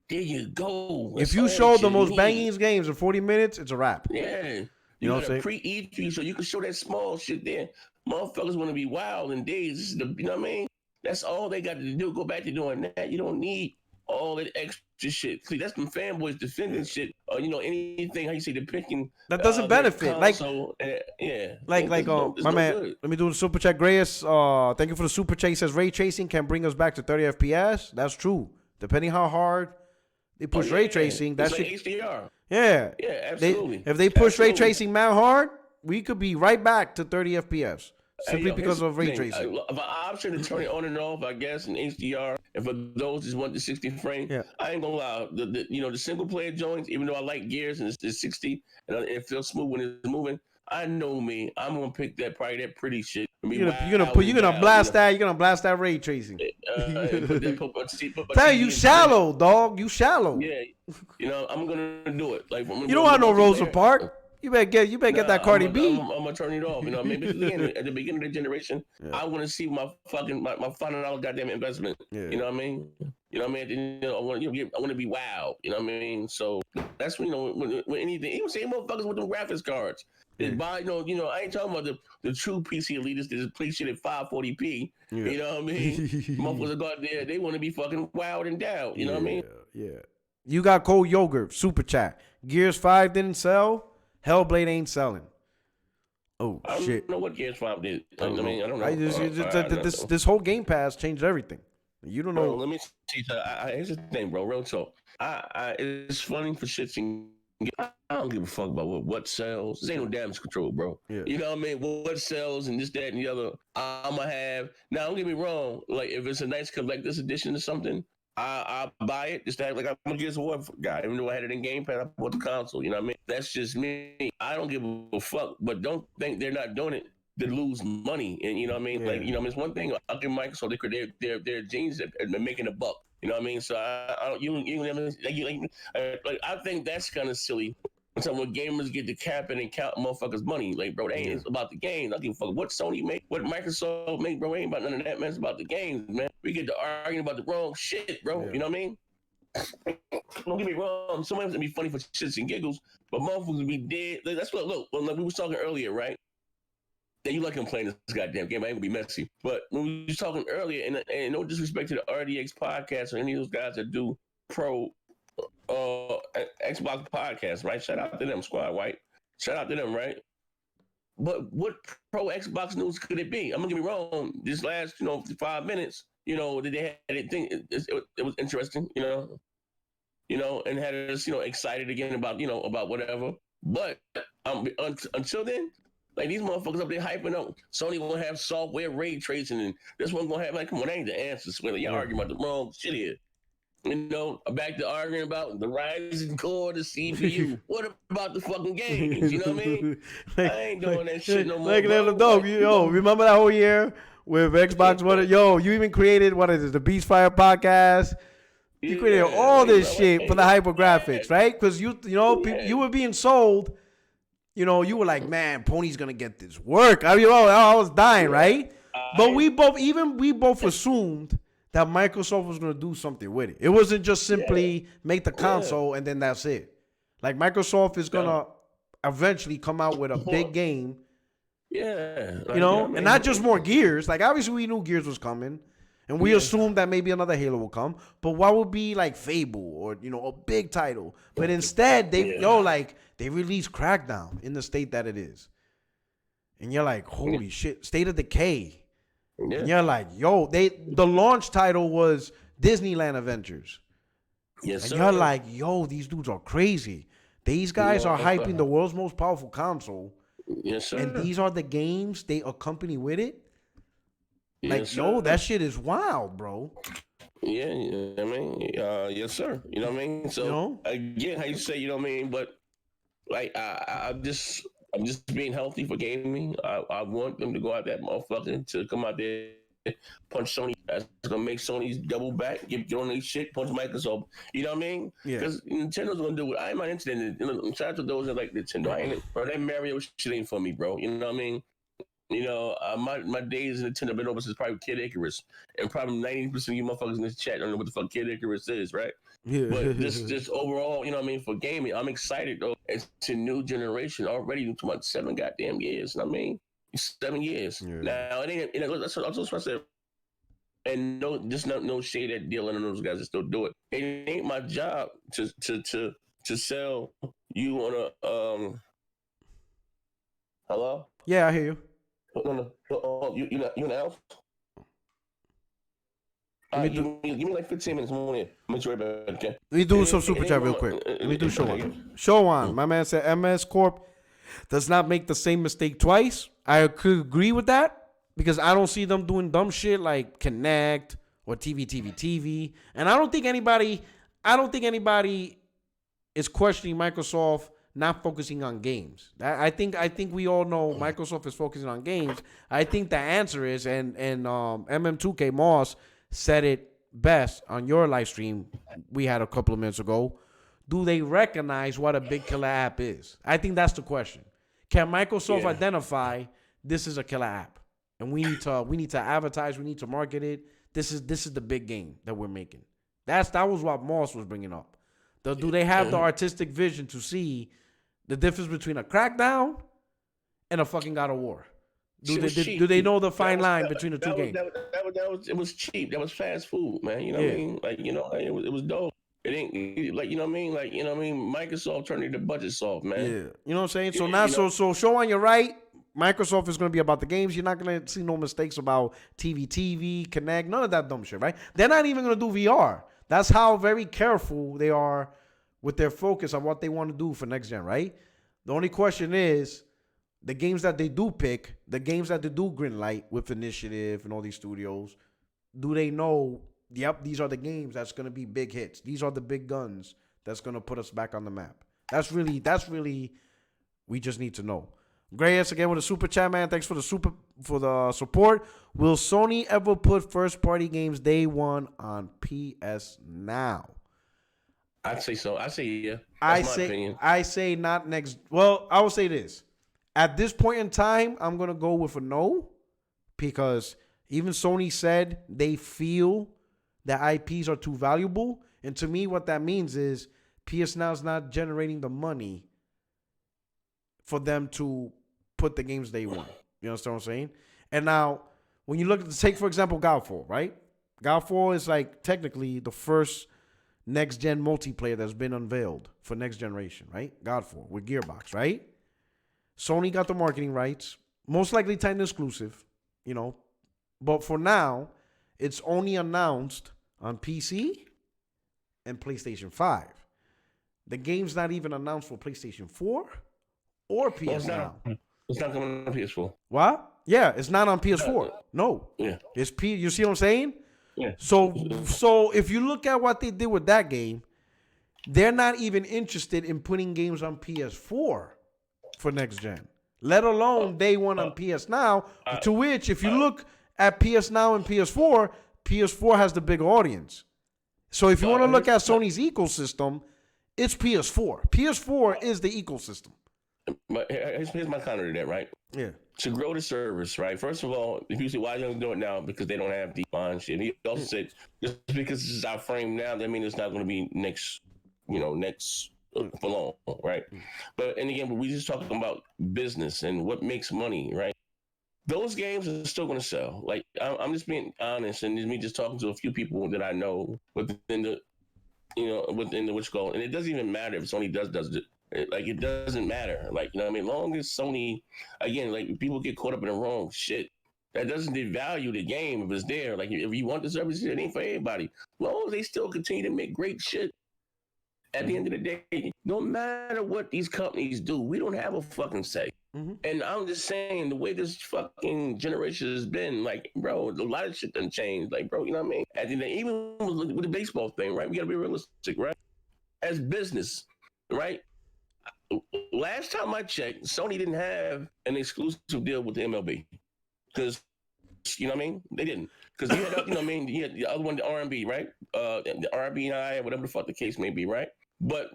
There you go. If you show the most banging games in 40 minutes, it's a wrap. Yeah. You know got what I'm a saying? pre-E3, so you can show that small shit there. Motherfuckers want to be wild in days. You know what I mean? That's all they got to do. Go back to doing that. You don't need all that extra shit. See, that's some fanboys defending shit, or anything. How you say depicting That doesn't their benefit. console. My no man, good. let me do the super chat. Grayus, thank you for the super chat. He says ray tracing can bring us back to 30 FPS. That's true. Depending how hard they push ray tracing, that it's should like HDR. yeah. Yeah, absolutely. If they push ray Absolutely. tracing man hard, we could be right back to 30 FPS simply because of ray Here's the thing. tracing. If an option to turn it on and off, I guess in HDR, and for those just want the 60 frame, I ain't gonna lie. The single player joints, even though I like Gears and it's 60 and it feels smooth when it's moving, I know me. I'm gonna pick that pretty shit. You're gonna blast that ray tracing. Tell you shallow, dog. You shallow. Yeah, I'm gonna do it. Like you don't want no Rosa Parks. You better get that Cardi B. I'm gonna turn it off. Maybe again at the beginning of the generation, I want to see my $500 goddamn investment. Yeah. You know what I mean? I want to be wild. You know what I mean? So that's when when anything. Even same motherfuckers with them graphics cards. They buy, I ain't talking about the true PC elitists that just play shit at 540p. Yeah. You know what I mean? Motherfuckers go out there, they want to be fucking wild and down. You know what I mean? Yeah. You got cold yogurt, super chat. Gears 5 didn't sell. Hellblade ain't selling. Oh shit! I don't know what Gears 5 did. I don't know. This whole Game Pass changed everything. You don't know. Bro, let me see. Here's the thing, bro. Real talk. It's funny for shits and I don't give a fuck about what sells. This ain't no damage control, bro. Yeah. You know what I mean? What sells and this, that, and the other. I'ma have. Now, don't get me wrong. Like if it's a nice collector's edition or something, I buy it. Just like I'm a Gears of War guy. Even though I had it in Game Pass, I bought the console. You know what I mean? That's just me. I don't give a fuck. But don't think they're not doing it to lose money. And you know what I mean? Yeah. Like it's one thing. I'll give Microsoft. They're genius at making a buck. You know what I mean? So I think that's kind of silly. So when gamers get to capping and count motherfuckers' money, like bro, they ain't about the games. I don't give a fuck what Sony make, what Microsoft make, bro. Ain't about none of that, man. It's about the games, man. We get to arguing about the wrong shit, bro. Yeah. You know what I mean? Don't get me wrong. Sometimes it'd be funny for shits and giggles, but motherfuckers would be dead. That's what look. Like we was talking earlier, right? That you like him playing this goddamn game. I ain't gonna be messy. But when we was talking earlier, and no disrespect to the RDX podcast or any of those guys that do pro Xbox podcast, right? Shout out to them, Squad White. Shout out to them, right? But what pro Xbox news could it be? I'm gonna get me wrong. This last 5 minutes, that they had it thing. It was interesting, and had us excited again about about whatever. But until then. Like these motherfuckers up there hyping up. Sony gonna have software ray tracing, and this one gonna have come on, that ain't the answer. Swear, y'all arguing about the wrong shit here. Back to arguing about the Ryzen core, the CPU. What about the fucking games? You know what I mean? I ain't doing that shit no more. Like little dog, remember that whole year with Xbox One? You even created the Beast Fire podcast. You created all this shit for the hypergraphics, right? Because you were being sold. You were like, man, Pony's gonna get this work. I was dying, right? But we both assumed that Microsoft was gonna do something with it. It wasn't just simply make the console and then that's it. Like Microsoft is gonna eventually come out with a big game. Yeah. And not just more Gears. Like obviously we knew Gears was coming. And we assumed that maybe another Halo will come. But what would be like Fable or, a big title? But instead, they released Crackdown in the state that it is. And you're like, holy shit, State of Decay. Yeah. And you're like, the launch title was Disneyland Adventures. Yes, and sir. you're like, these dudes are crazy. These guys are hyping the world's most powerful console. Yes, sir. And these are the games they accompany with it. Yes, that shit is wild, bro. Yeah, yes, sir. You know what I mean? So I get how you say, you know what I mean, but like I'm just being healthy for gaming. I want them to go out that motherfucker to come out there, punch Sony. That's gonna make Sony's double back, get on their shit, punch Microsoft. You know what I mean? Yeah. Because Nintendo's gonna do it. I'm not interested in it. Shout out to those that like Nintendo. Bro, that Mario shit ain't for me, bro. You know what I mean? My days in Nintendo been over since probably Kid Icarus, and probably 90% of you motherfuckers in this chat don't know what the fuck Kid Icarus is, right? Yeah. But just overall, for gaming, I'm excited though. It's a new generation already. To about 7 goddamn years. 7 years. Yeah. Now it ain't. That's what I was supposed to say. And no shade at dealing on those guys that still do it. It ain't my job to sell you on a Hello. Yeah, I hear you. No. You in the house? Give me like 15 minutes more. I'm gonna be right back. Okay. Let me do some super chat real quick. Let me do show on. Show on. My man said MS Corp does not make the same mistake twice. I could agree with that because I don't see them doing dumb shit like Connect or TV. And I don't think anybody is questioning Microsoft not focusing on games. I think we all know Microsoft is focusing on games. I think the answer is, and MM2K Moss said it best on your live stream we had a couple of minutes ago. Do they recognize what a big killer app is? I think that's the question. Can Microsoft identify this is a killer app, and we need to advertise, we need to market it. This is the big game that we're making. That was what Moss was bringing up. Do they have the artistic vision to see the difference between a Crackdown and a fucking God of War? Do they know the fine line between the two games? It was cheap. That was fast food, man. You know what I mean? Like, it was dope. It ain't like, you know what I mean? Like, Microsoft turned the budget soft, man. Yeah. You know what I'm saying? So now, so show on your right, Microsoft is going to be about the games. You're not going to see no mistakes about TV, Connect, none of that dumb shit, right? They're not even going to do VR. That's how very careful they are with their focus on what they want to do for next gen, right? The only question is, the games that they do pick, the games that they do greenlight with Initiative and all these studios, do they know, yep, these are the games that's going to be big hits. These are the big guns that's going to put us back on the map. That's really, we just need to know. Grayus again with a super chat, man. Thanks for the support. Will Sony ever put first party games day one on PS Now? I'd say so. I say yeah. That's my opinion. I say not next. Well, I will say this. At this point in time, I'm going to go with a no, because even Sony said they feel that IPs are too valuable. And to me, what that means is PS Now is not generating the money for them to put the games they want. You understand what I'm saying? And now, when you look at take, for example, Godfall, right? Godfall is like technically the first next-gen multiplayer that's been unveiled for next generation, right? Godfall with Gearbox, right? Sony got the marketing rights, most likely Titan exclusive, But for now, it's only announced on PC and PlayStation 5. The game's not even announced for PlayStation 4 or PS Now. It's not coming on PS4. What? Yeah, it's not on PS4. No. Yeah. It's You see what I'm saying? Yeah. So if you look at what they did with that game, they're not even interested in putting games on PS4 for next gen, let alone day one on PS Now, to which if you look at PS Now and PS4 has the bigger audience. So if you want to look at Sony's ecosystem, it's PS4. PS4 is the ecosystem. But here's my counter to that, right? Yeah. To grow the service, right? First of all, if you say why don't do it now, because they don't have the bond shit. He also said just because this is our frame now, that means it's not going to be next for long, right? But and again, we just talking about business and what makes money, right? Those games are still going to sell. Like I'm just being honest, and me just talking to a few people that I know within the what's called, and it doesn't even matter if Sony does it. Like it doesn't matter. Like long as Sony, again, like people get caught up in the wrong shit. That doesn't devalue the game if it's there. Like if you want the service, it ain't for everybody. Long as they still continue to make great shit. At the end of the day, no matter what these companies do, we don't have a fucking say. Mm-hmm. And I'm just saying, the way this fucking generation has been, like, bro, a lot of shit done changed. Like, bro, you know what I mean? At the end, even with the baseball thing, right? We got to be realistic, right? As business, right? Last time I checked, Sony didn't have an exclusive deal with the MLB. Because, you know what I mean? They didn't. Because you had, you had the other one, the R&B, right? The R&B, whatever the fuck the case may be, right? But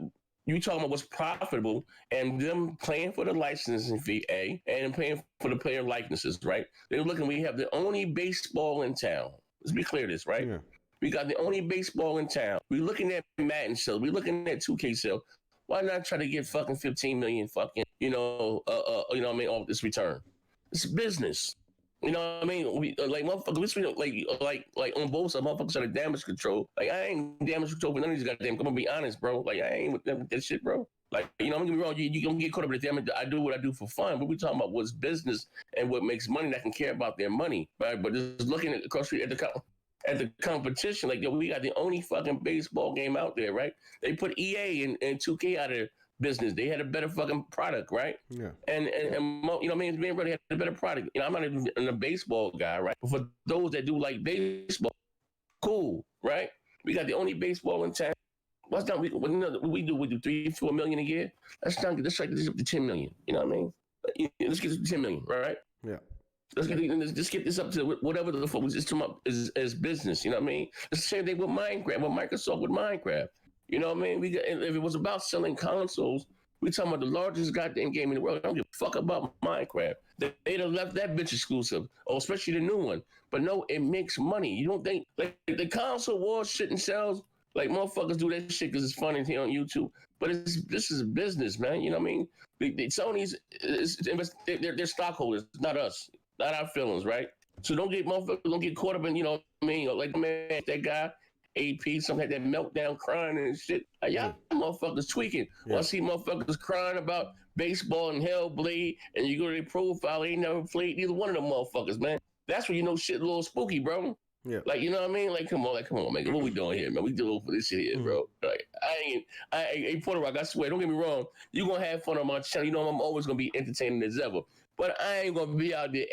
You talking about what's profitable and them paying for the licensing fee, A, and paying for the player likenesses, right? They're looking, we have the only baseball in town. Let's be clear this, right? Yeah. We got the only baseball in town. We're looking at Madden sales. We're looking at 2K sales. Why not try to get fucking 15 million fucking, you know what I mean, off this return? It's business. You know what I mean? We like motherfuckers, like on both sides, motherfuckers trying to damage control. Like I ain't damage control for none of these goddamn. I'm gonna be honest, bro. Like I ain't with them, that shit, bro. Like I'm gonna be wrong. You gonna get caught up in the damage. I do what I do for fun, but we talking about what's business and what makes money. That can care about their money, right? But just looking at across the street at the competition, like yo, we got the only fucking baseball game out there, right? They put EA and 2K out of business. They had a better fucking product, right? Yeah. And you know what I mean? Being really had a better product. You know, I'm not even a baseball guy, right? But for those that do like baseball, cool, right? We got the only baseball in town. What's done? We do 3-4 million a year. Let's try this up to 10 million. You know what I mean? Let's get to 10 million, right? Yeah. Let's get this up to whatever the fuck is as business. You know what I mean? It's the same thing with Minecraft. With Microsoft with Minecraft. You know what I mean? If it was about selling consoles, we talking about the largest goddamn game in the world. I don't give a fuck about Minecraft. They'd have left that bitch exclusive, or especially the new one. But no, it makes money. You don't think like the console war shit and sells? Like motherfuckers do that shit because it's funny here on YouTube. But this is a business, man. You know what I mean? Sony's they're stockholders, not us, not our feelings, right? So don't get caught up in, you know what I mean? Like man, that guy. AP, something like that meltdown crying and shit. Like, y'all motherfuckers tweaking. Yeah. I see motherfuckers crying about baseball and Hellblade, and you go to their profile, they ain't never played either one of them motherfuckers, man. That's when you know shit a little spooky, bro. Yeah. Like, you know what I mean? Like, come on, man. What we doing here, man? We doing for this shit here, bro. Like, hey, Puerto Rock, I swear, don't get me wrong. You gonna have fun on my channel. You know I'm always gonna be entertaining as ever. But I ain't gonna be out there,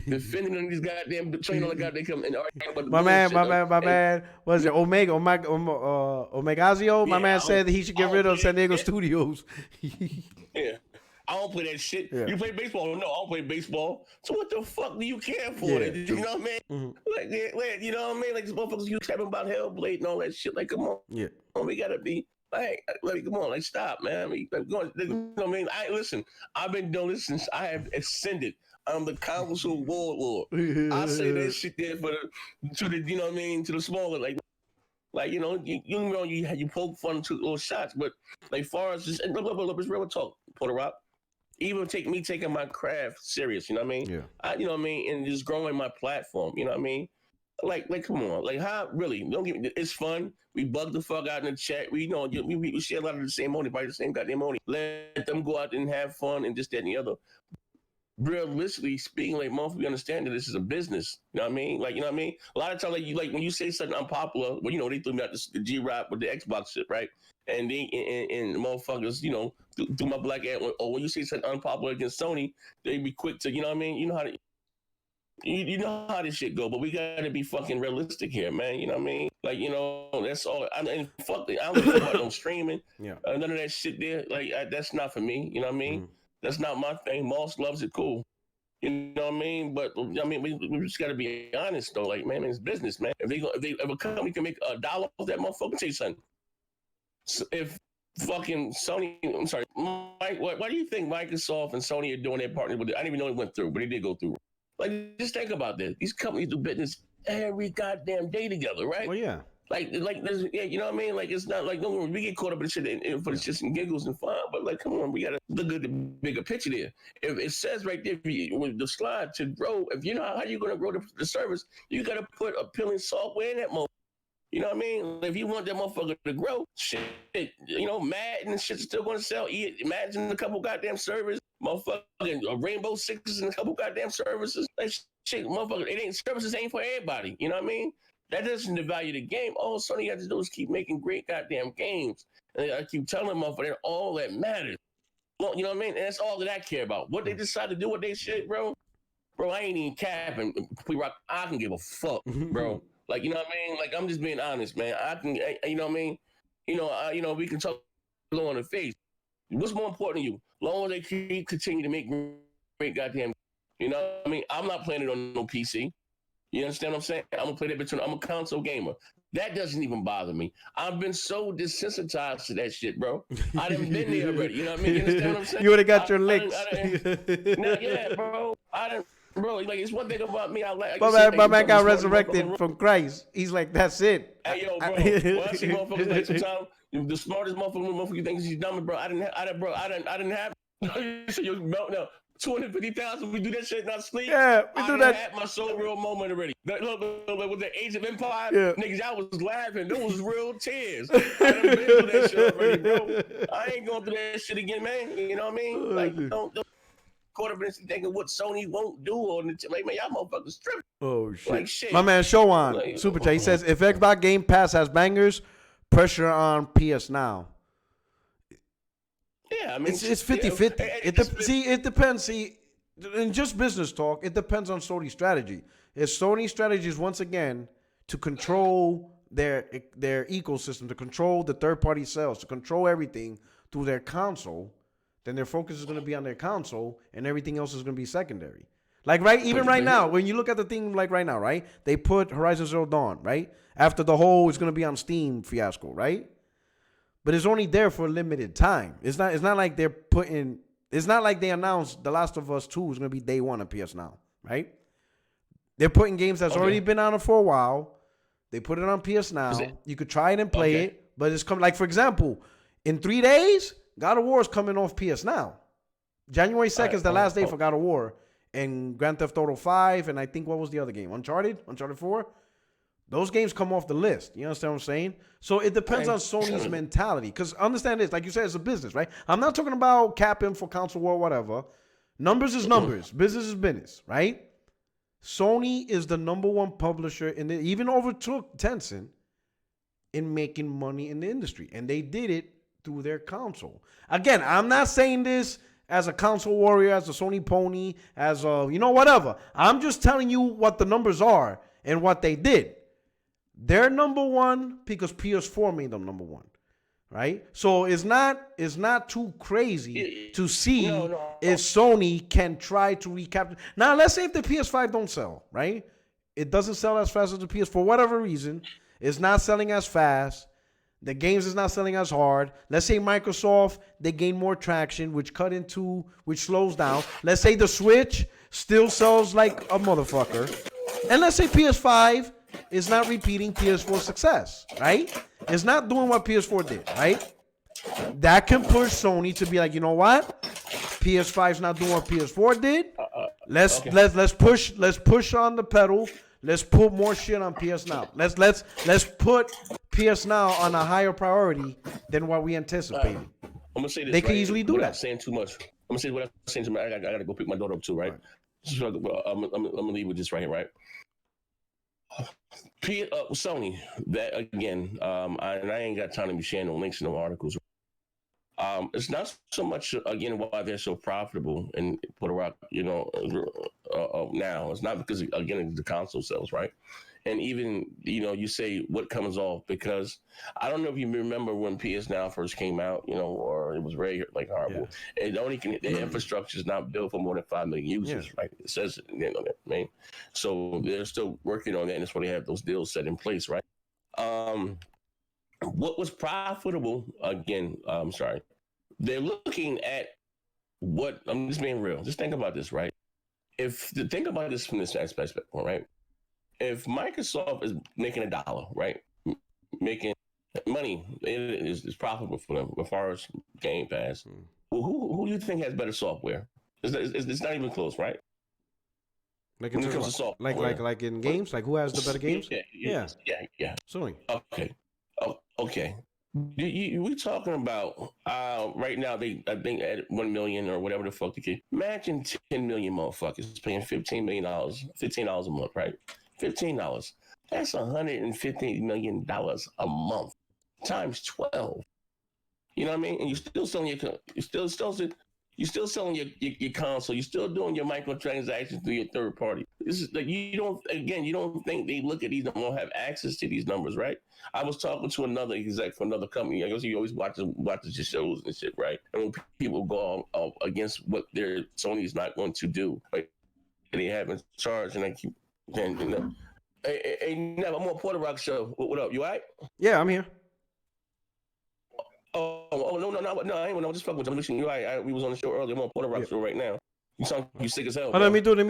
defending on these goddamn train on the goddamn come and arguing about the my man. Was it Omegazio? My man said that he should get rid of San Diego Studios. Yeah. I don't play that shit. Yeah. You play baseball? No, I don't play baseball. So what the fuck do you care for? Yeah. You know what I mean? Mm-hmm. Like, you know what I mean? Like these motherfuckers, you talking about Hellblade and all that shit. Like, come on. Yeah. We gotta be like, come on, like, stop, man. I mean, like, you know what I mean? Listen. I've been doing this since I have ascended. I'm the console warlord. I say that shit there to the, you know what I mean, to the smaller, like you know, you poke fun to little shots, but like far as just it's real talk, Puerto Rock. Even taking my craft serious, you know what I mean? Yeah. You know what I mean, and just growing my platform, you know what I mean? Like, come on, like how really? Don't get me. It's fun. We bug the fuck out in the chat. We we share a lot of the same money, probably the same goddamn money. Let them go out and have fun and just that and the other. Realistically speaking, like motherfucker, we understand that this is a business. You know what I mean? Like, you know what I mean? A lot of times, like when you say something unpopular, well, you know, they threw me out the G-Rap with the Xbox shit, right? And and motherfuckers, you know, through my black ad, or when you say something unpopular against Sony, they be quick to, you know what I mean? You know how this shit go, but we gotta be fucking realistic here, man. You know what I mean? Like, you know, that's all. I don't know about no streaming. Yeah. None of that shit there. Like, that's not for me. You know what I mean? Mm-hmm. That's not my thing. Moss loves it, cool. You know what I mean? But I mean, we just gotta be honest though. Like, man, it's business, man. If a company can make $1 off that motherfucker, tell you something. So if fucking Sony, I'm sorry, Mike, why do you think Microsoft and Sony are doing their partnership with it? I didn't even know it went through, but it did go through. Like, just think about this. These companies do business every goddamn day together, right? Well, yeah. Like, yeah, you know what I mean? Like, it's not like, no, we get caught up in shit for the shits and giggles and fun, but like, come on, we gotta look at the bigger picture there. If it says right there, with the slide to grow, if you know how you're gonna grow the service, you gotta put appealing software in that mode. You know what I mean? If you want that motherfucker to grow, shit, you know, Madden and shit's still gonna sell. Imagine a couple goddamn servers, motherfucking Rainbow Sixes and a couple goddamn services. Like, shit, motherfucker, services ain't for everybody. You know what I mean? That doesn't devalue the game. All Sony got to do is keep making great goddamn games. And I keep telling them, motherfucker, all that matters. Well, you know what I mean? And that's all that I care about. What they decide to do with their shit, bro, I ain't even capping. I can give a fuck, bro. Like, you know what I mean? Like, I'm just being honest, man. You know what I mean? You know, we can talk low on the face. What's more important to you? Long as they continue to make great goddamn, you know what I mean? I'm not playing it on no PC. You understand what I'm saying? I'm gonna play that bitch. I'm a console gamer. That doesn't even bother me. I've been so desensitized to that shit, bro. I done been there already. You know what I mean? You understand what I'm saying? You would have got your licks. Yeah, bro. Bro. Like it's one thing about me. My man got resurrected from Christ. He's like, that's it. Hey, yo, bro. When I see motherfuckers like sometimes the smartest motherfucker thinks he's dumb, bro. I didn't have. So you melt now. 250,000. We do that shit in our sleep. Yeah, we do that. I had my soul real moment already. Look, with the Age of Empire, niggas, I was laughing. Those was real tears. I done been through that shit already, bro. I ain't going through that shit again, man. You know what I mean? Like, don't caught up in thinking what Sony won't do on the like, man, y'all motherfuckers tripping. Oh shit. Like shit. My man Showan, like, Super Chat, he says if Xbox Game Pass has bangers, pressure on PS Now. Yeah, I mean it's 50-50. It depends. See, in just business talk, it depends on Sony's strategy. If Sony's strategy is once again to control their ecosystem, to control the third-party sales, to control everything through their console, then their focus is going to be on their console, and everything else is going to be secondary. Like right now, when you look at the thing like right now, right? They put Horizon Zero Dawn, right? After the whole it's going to be on Steam fiasco, right? But it's only there for a limited time. It's not like they're putting. It's not like they announced The Last of Us 2 is going to be day one on PS Now, right? They're putting games that's already been on it for a while. They put it on PS Now. You could try it and play it, but it's coming. Like for example, in 3 days, God of War is coming off PS Now. January 2nd is the last day for God of War, and Grand Theft Auto 5, and I think what was the other game? Uncharted 4. Those games come off the list. You understand what I'm saying? So it depends on Sony's mentality. Because understand this, like you said, it's a business, right? I'm not talking about capping for console war, whatever. Numbers is numbers. Business is business, right? Sony is the number one publisher, even overtook Tencent in making money in the industry. And they did it through their console. Again, I'm not saying this as a console warrior, as a Sony pony, as a, whatever. I'm just telling you what the numbers are and what they did. They're number one because PS4 made them number one, right? So it's not too crazy to see if Sony can try to recapture. Now, let's say if the PS5 don't sell, right? It doesn't sell as fast as the PS4 for whatever reason. It's not selling as fast. The games is not selling as hard. Let's say Microsoft, they gain more traction, which slows down. Let's say the Switch still sells like a motherfucker. And let's say PS5 is not repeating PS4 success, right? It's not doing what PS4 did, right? That can push Sony to be like, you know what? PS5's not doing what PS4 did. Let's push on the pedal. Let's put more shit on PS Now. Let's put PS Now on a higher priority than what we anticipated. I'm gonna say this. They can easily do that. Not saying too much. I'm gonna say what I'm saying too much. I gotta go pick my daughter up too, right? So, I'm gonna leave with this right here, right? Sony, that again, I ain't got time to be sharing no links and no articles. It's not so much again why they're so profitable and put a rock, now. It's not because again the console sales, right? And even you say what comes off because I don't know if you remember when PS Now first came out, or it was very horrible. Yeah. The infrastructure is not built for more than 5 million users, right? It says it, right? So they're still working on that, and that's why they have those deals set in place, right? What was profitable again? I'm sorry, they're looking at what I'm just being real. Just think about this, right? Think about this from this aspect, right? If Microsoft is making $1, right, making money, it is profitable for them as far as Game Pass. Well, who do you think has better software? It's not even close, right? Like when it comes to software, like in games, like who has the better games? Yeah. Sony. Okay. We talking about right now? I think at 1 million or whatever the fuck the kid. Imagine 10 million motherfuckers paying $15 a month, right? $15. That's $150 million a month times 12. You know what I mean? And you're still selling your console. You're still doing your microtransactions through your third party. This is like you don't think they look at these and won't have access to these numbers, right? I was talking to another exec for another company. I guess he always watches your shows and shit, right? And when people go against what Sony's not going to do, right? They haven't charged, and I keep. Hey, never. I'm on Porter Rock show. What up? You all right? Yeah, I'm here. No, I ain't. No, just fuck with you. I'm listening. You all right? We was on the show earlier. I'm on Porter Rock Yeah. show right now. You sound you sick as hell. Oh, Bro. let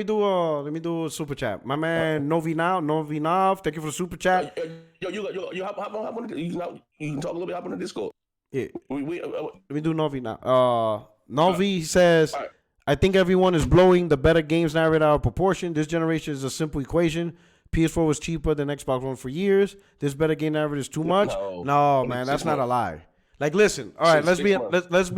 me do a super chat. My man Novinov, thank you for the super chat. Yo, hop on. You can talk a little bit. Hop on the Discord. Yeah. We Let me do Novi now. Novi says, all right. I think everyone is blowing the better games narrative out of proportion. This generation is a simple equation. PS4 was cheaper than Xbox One for years. This better game narrative is too much. No, man, that's not a lie. Like, listen, all right, let's be honest. Let's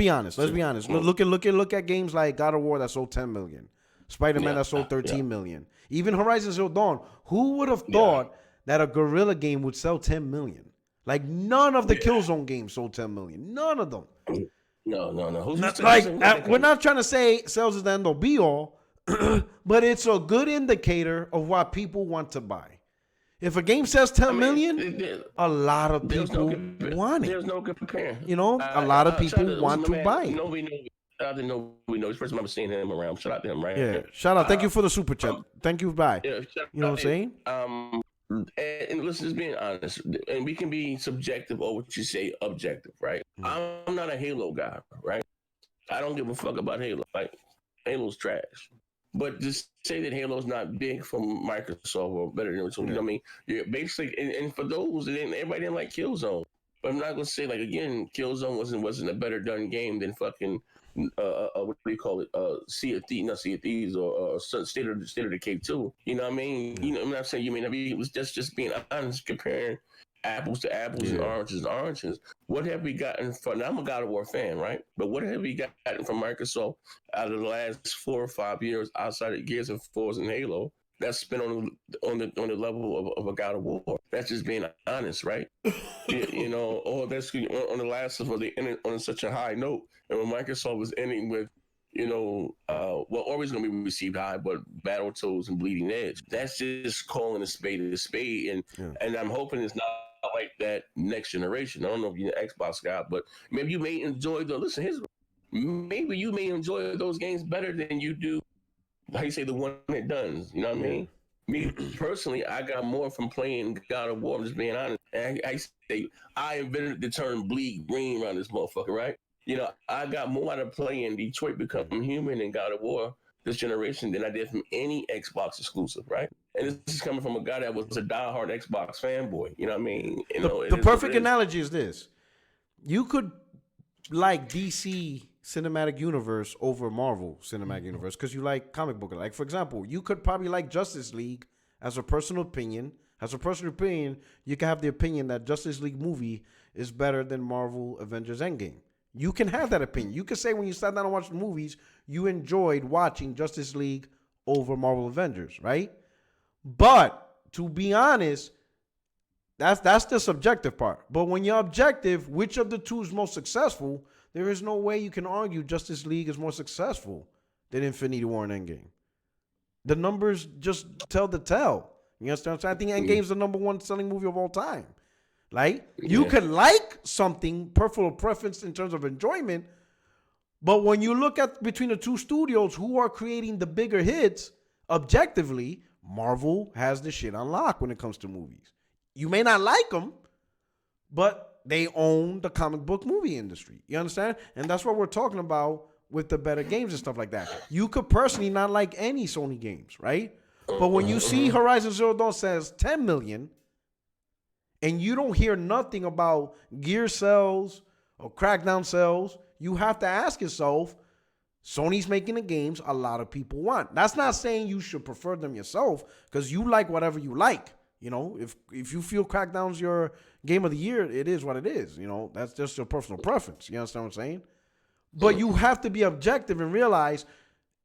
be honest. Look at games like God of War that sold 10 million, Spider-Man that sold 13 million, even Horizon Zero Dawn. Who would have thought that a Guerrilla game would sell 10 million? Like, none of the Killzone games sold 10 million. None of them. No. We're not trying to say sales is the end all be all, but it's a good indicator of what people want to buy. If a game sells 10 million, a lot of people want it. There's no comparing. You know, a lot of people want to buy it. I didn't know we know. It's the first time I've seen him around. Shout out to him, right? Yeah. Shout out. Thank you for the super chat. Thank you. Bye. Yeah, you know what I'm saying? And listen, just being honest, and we can be subjective or what you say objective, right? I'm not a Halo guy, right? I don't give a fuck about Halo. Like, Halo's trash. But just say that Halo's not big from Microsoft or better than you know what I mean? You're basically, and for those, everybody didn't like Killzone. But I'm not gonna say, like, again, Killzone wasn't a better done game than fucking what do you call it? Sea of Thieves or State of Decay 2. You know what I mean? You know, I'm not saying you may not be. It was just being honest, comparing apples to apples and oranges to oranges. What have we gotten from? Now, I'm a God of War fan, right? But what have we gotten from Microsoft out of the last 4 or 5 years outside of Gears of War and Halo? That's been on the level of a God of War. That's just being honest, right? you know, or that's on the last of the on such a high note. And when Microsoft was ending with, you know, well, always going to be received high, but Battletoads and Bleeding Edge. That's just calling a spade, and I'm hoping it's not like that next generation. I don't know if you're an Xbox guy, but maybe you may enjoy maybe you may enjoy those games better than you do. How you say the one that done? You know what I mean? Me personally, I got more from playing God of War. I'm just being honest. And I say I invented the term bleed green around this motherfucker, right? You know, I got more out of playing Detroit Become Human and God of War this generation than I did from any Xbox exclusive, right? And this is coming from a guy that was a diehard Xbox fanboy. You know what I mean? You know, the perfect analogy is this: you could like DC Cinematic Universe over Marvel Cinematic Universe because you like comic book. Like, for example, you could probably like Justice League as a personal opinion. As a personal opinion, you can have the opinion that Justice League movie is better than Marvel Avengers Endgame. You can have that opinion. You can say when you sat down and watched the movies, you enjoyed watching Justice League over Marvel Avengers, right? But to be honest, that's the subjective part. But when you're objective, which of the two is most successful? There is no way you can argue Justice League is more successful than Infinity War and Endgame. The numbers just tell the tale. You understand what I'm saying? I think Endgame's the #1 selling movie of all time. Like, you could like something, personal preference in terms of enjoyment, but when you look at between the two studios who are creating the bigger hits, objectively, Marvel has the shit on lock when it comes to movies. You may not like them, but they own the comic book movie industry. You understand? And that's what we're talking about with the better games and stuff like that. You could personally not like any Sony games, right? But when you see Horizon Zero Dawn says 10 million, and you don't hear nothing about Gear sales or Crackdown sales, you have to ask yourself, Sony's making the games a lot of people want. That's not saying you should prefer them yourself, because you like whatever you like. You know, if you feel Crackdown's your game of the year, it is what it is. You know, that's just your personal preference. You understand what I'm saying? But you have to be objective and realize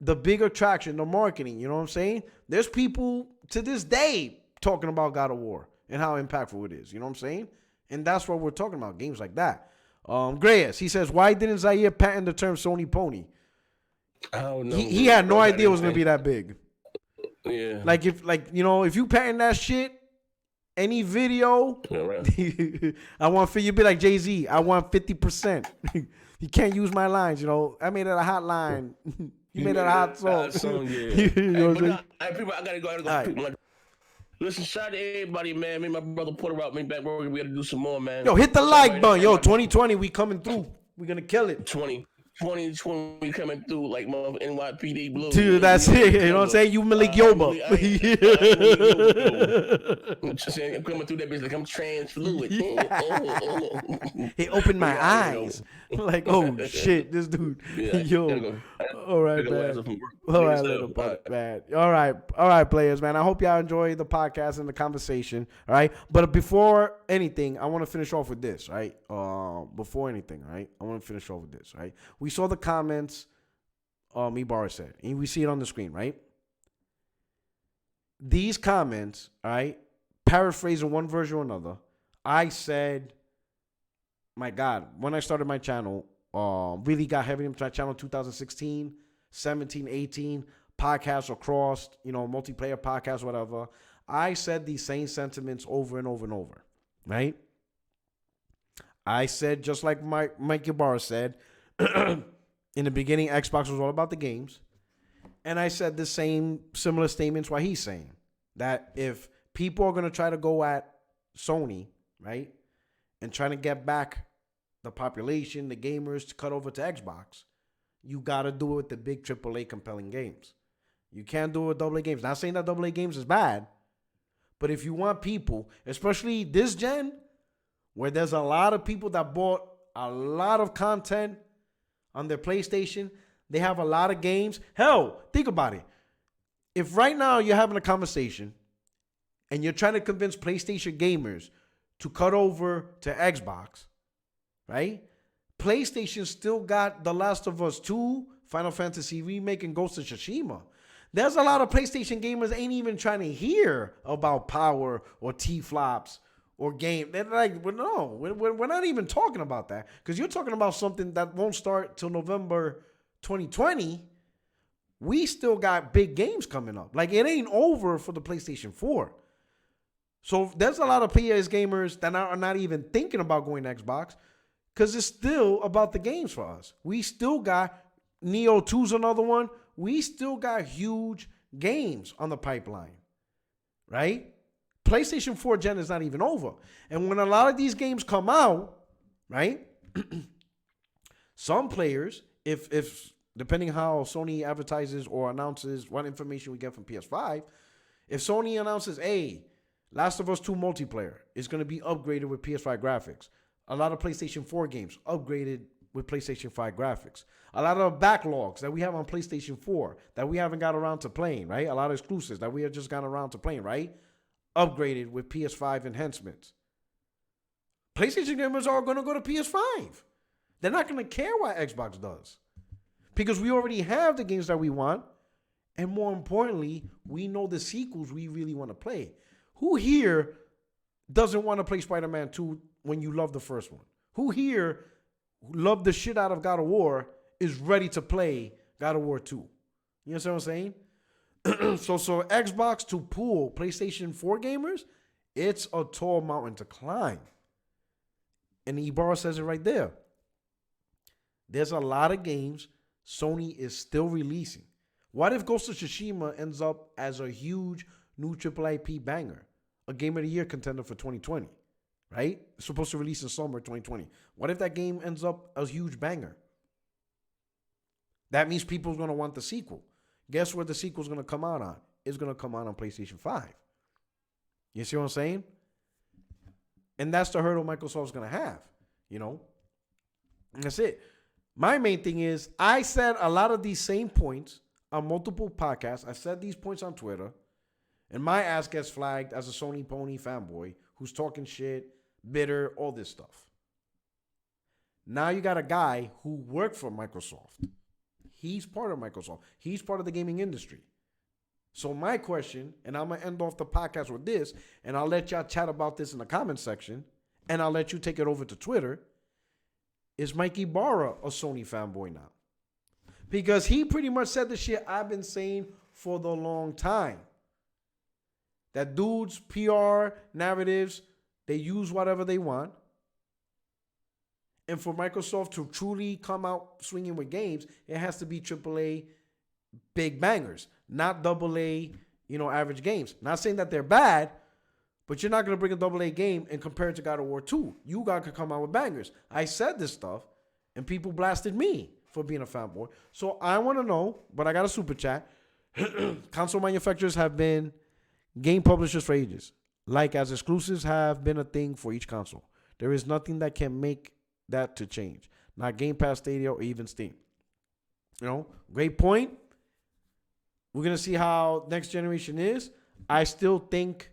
the bigger traction, the marketing. You know what I'm saying? There's people to this day talking about God of War and how impactful it is. You know what I'm saying? And that's what we're talking about, games like that. Greyes, he says, why didn't Zaire patent the term Sony Pony? I don't know. He had no idea it was going to be that big. Yeah. Like, if you patent that shit, any video, I want you be like Jay-Z. I want 50%. You can't use my lines, you know. I made it a hot line. You made it a hot song. Yeah. You know what I'm saying? I gotta go. Listen, shout out to everybody, man. Me and my brother Porter out. Me back working. We got to do some more, man. Yo, hit the Shout like out button. Yo, everybody. 2020, we coming through. We gonna kill it. 2020 coming through like mother NYPD Blue. Dude, that's it. You know what I'm saying? You Malik Yoba. I'm just saying, I'm coming through that bitch like I'm trans fluid. It opened my eyes. Like, oh shit, this dude. Yeah, Yo. All right, man. All right, little brother, man. All right, players, man. I hope y'all enjoy the podcast and the conversation. All right, but before anything, I want to finish off with this. Right, before anything, right, I want to finish off with this. Right, we saw the comments. Ybarra said, and we see it on the screen, right? These comments, all right, paraphrasing one version or another. I said, my God, when I started my channel, really got heavy into my channel 2016, 17, 18, podcasts across, multiplayer podcasts, whatever. I said these same sentiments over and over and over, right? I said, just like Mike Ybarra said, in the beginning, Xbox was all about the games. And I said the same similar statements while he's saying that if people are going to try to go at Sony, right, and trying to get back the population, the gamers to cut over to Xbox, you got to do it with the big AAA compelling games. You can't do it with AA games. Not saying that AA games is bad, but if you want people, especially this gen, where there's a lot of people that bought a lot of content on their PlayStation, they have a lot of games. Hell, think about it. If right now you're having a conversation and you're trying to convince PlayStation gamers to cut over to Xbox, right? PlayStation still got The Last of Us 2, Final Fantasy Remake, and Ghost of Tsushima. There's a lot of PlayStation gamers ain't even trying to hear about power or T-flops or game. They're like, well, no, we're not even talking about that, because you're talking about something that won't start till November 2020. We still got big games coming up. Like, it ain't over for the PlayStation 4. So there's a lot of PS gamers that are not even thinking about going to Xbox, because it's still about the games for us. We still got Neo 2's another one. We still got huge games on the pipeline, right? PlayStation 4 gen is not even over. And when a lot of these games come out, right, some players, if depending how Sony advertises or announces what information we get from PS5, if Sony announces, hey, Last of Us 2 multiplayer is going to be upgraded with PS5 graphics. A lot of PlayStation 4 games upgraded with PlayStation 5 graphics. A lot of backlogs that we have on PlayStation 4 that we haven't got around to playing, right? A lot of exclusives that we have just gotten around to playing, right? Upgraded with PS5 enhancements. PlayStation gamers are going to go to PS5. They're not going to care what Xbox does, because we already have the games that we want. And more importantly, we know the sequels we really want to play. Who here doesn't want to play Spider-Man 2 when you love the first one? Who here loved the shit out of God of War is ready to play God of War 2? You understand what I'm saying? So Xbox to pull PlayStation 4 gamers, it's a tall mountain to climb. And Ybarra says it right there. There's a lot of games Sony is still releasing. What if Ghost of Tsushima ends up as a huge new triple IP banger? A Game of the Year contender for 2020, right? It's supposed to release in summer 2020. What if that game ends up a huge banger? That means people's going to want the sequel. Guess where the sequel's going to come out on? It's going to come out on PlayStation 5. You see what I'm saying? And that's the hurdle Microsoft's going to have, And that's it. My main thing is, I said a lot of these same points on multiple podcasts. I said these points on Twitter. And my ass gets flagged as a Sony pony fanboy who's talking shit, bitter, all this stuff. Now you got a guy who worked for Microsoft. He's part of Microsoft. He's part of the gaming industry. So my question, and I'm going to end off the podcast with this, and I'll let y'all chat about this in the comment section, and I'll let you take it over to Twitter. Is Mike Ybarra a Sony fanboy now? Because he pretty much said the shit I've been saying for the long time. That dudes, PR, narratives, they use whatever they want. And for Microsoft to truly come out swinging with games, it has to be AAA big bangers, not AA, average games. Not saying that they're bad, but you're not going to bring a AA game and compare it to God of War 2. You guys could come out with bangers. I said this stuff, and people blasted me for being a fanboy. So I want to know, but I got a super chat. Console manufacturers have been game publishers for ages. Like as exclusives have been a thing for each console. There is nothing that can make that to change. Not Game Pass, Stadia, or even Steam. Great point. We're going to see how next generation is. I still think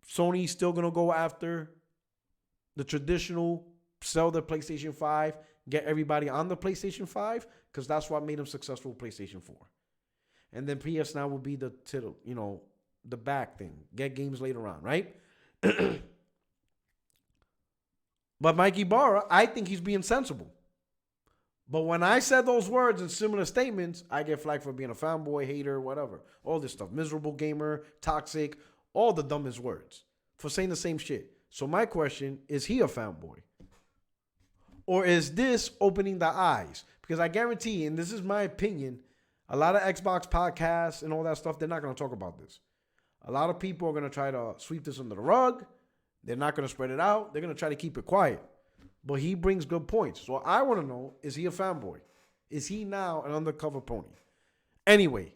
Sony's still going to go after the traditional, sell the PlayStation 5, get everybody on the PlayStation 5, because that's what made them successful with PlayStation 4. And then PS now will be the the back thing. Get games later on, right? But Mike Ybarra, I think he's being sensible. But when I said those words and similar statements, I get flagged for being a fanboy, hater, whatever. All this stuff. Miserable gamer, toxic, all the dumbest words for saying the same shit. So my question, is he a fanboy? Or is this opening the eyes? Because I guarantee, and this is my opinion, a lot of Xbox podcasts and all that stuff, they're not going to talk about this. A lot of people are going to try to sweep this under the rug. They're not going to spread it out. They're going to try to keep it quiet. But he brings good points. So I want to know, is he a fanboy? Is he now an undercover pony? Anyway,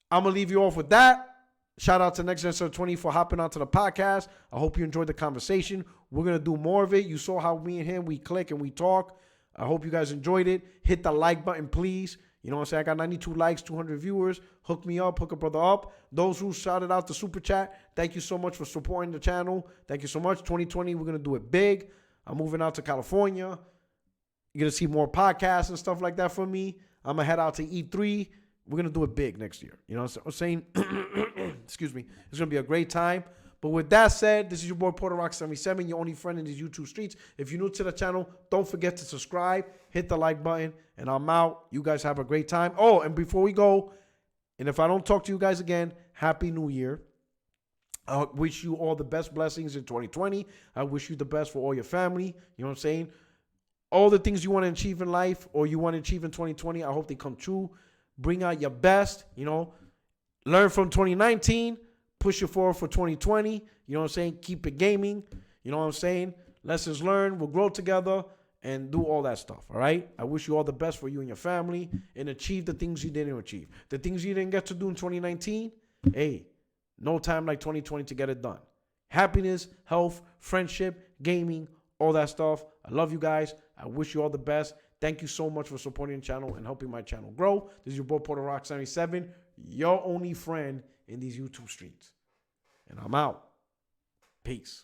I'm going to leave you off with that. Shout out to Nxtgen720 for hopping onto the podcast. I hope you enjoyed the conversation. We're going to do more of it. You saw how me and him, we click and we talk. I hope you guys enjoyed it. Hit the like button, please. You know what I'm saying? I got 92 likes, 200 viewers. Hook me up, hook a brother up. Those who shouted out the super chat, thank you so much for supporting the channel. Thank you so much. 2020, we're going to do it big. I'm moving out to California. You're going to see more podcasts and stuff like that from me. I'm going to head out to E3. We're going to do it big next year. You know what I'm saying? Excuse me. It's going to be a great time. But with that said, this is your boy Porter Rock 77, your only friend in these YouTube streets. If you're new to the channel, don't forget to subscribe, hit the like button, and I'm out. You guys have a great time. Oh, and before we go, and if I don't talk to you guys again, Happy New Year. I wish you all the best blessings in 2020. I wish you the best for all your family. You know what I'm saying? All the things you want to achieve in life or you want to achieve in 2020, I hope they come true. Bring out your best, Learn from 2019. Push it forward for 2020. You know what I'm saying? Keep it gaming. You know what I'm saying? Lessons learned. We'll grow together and do all that stuff. All right? I wish you all the best for you and your family and achieve the things you didn't achieve. The things you didn't get to do in 2019, hey, no time like 2020 to get it done. Happiness, health, friendship, gaming, all that stuff. I love you guys. I wish you all the best. Thank you so much for supporting the channel and helping my channel grow. This is your boy Porter Rock 77, your only friend in these YouTube streets. And I'm out. Peace.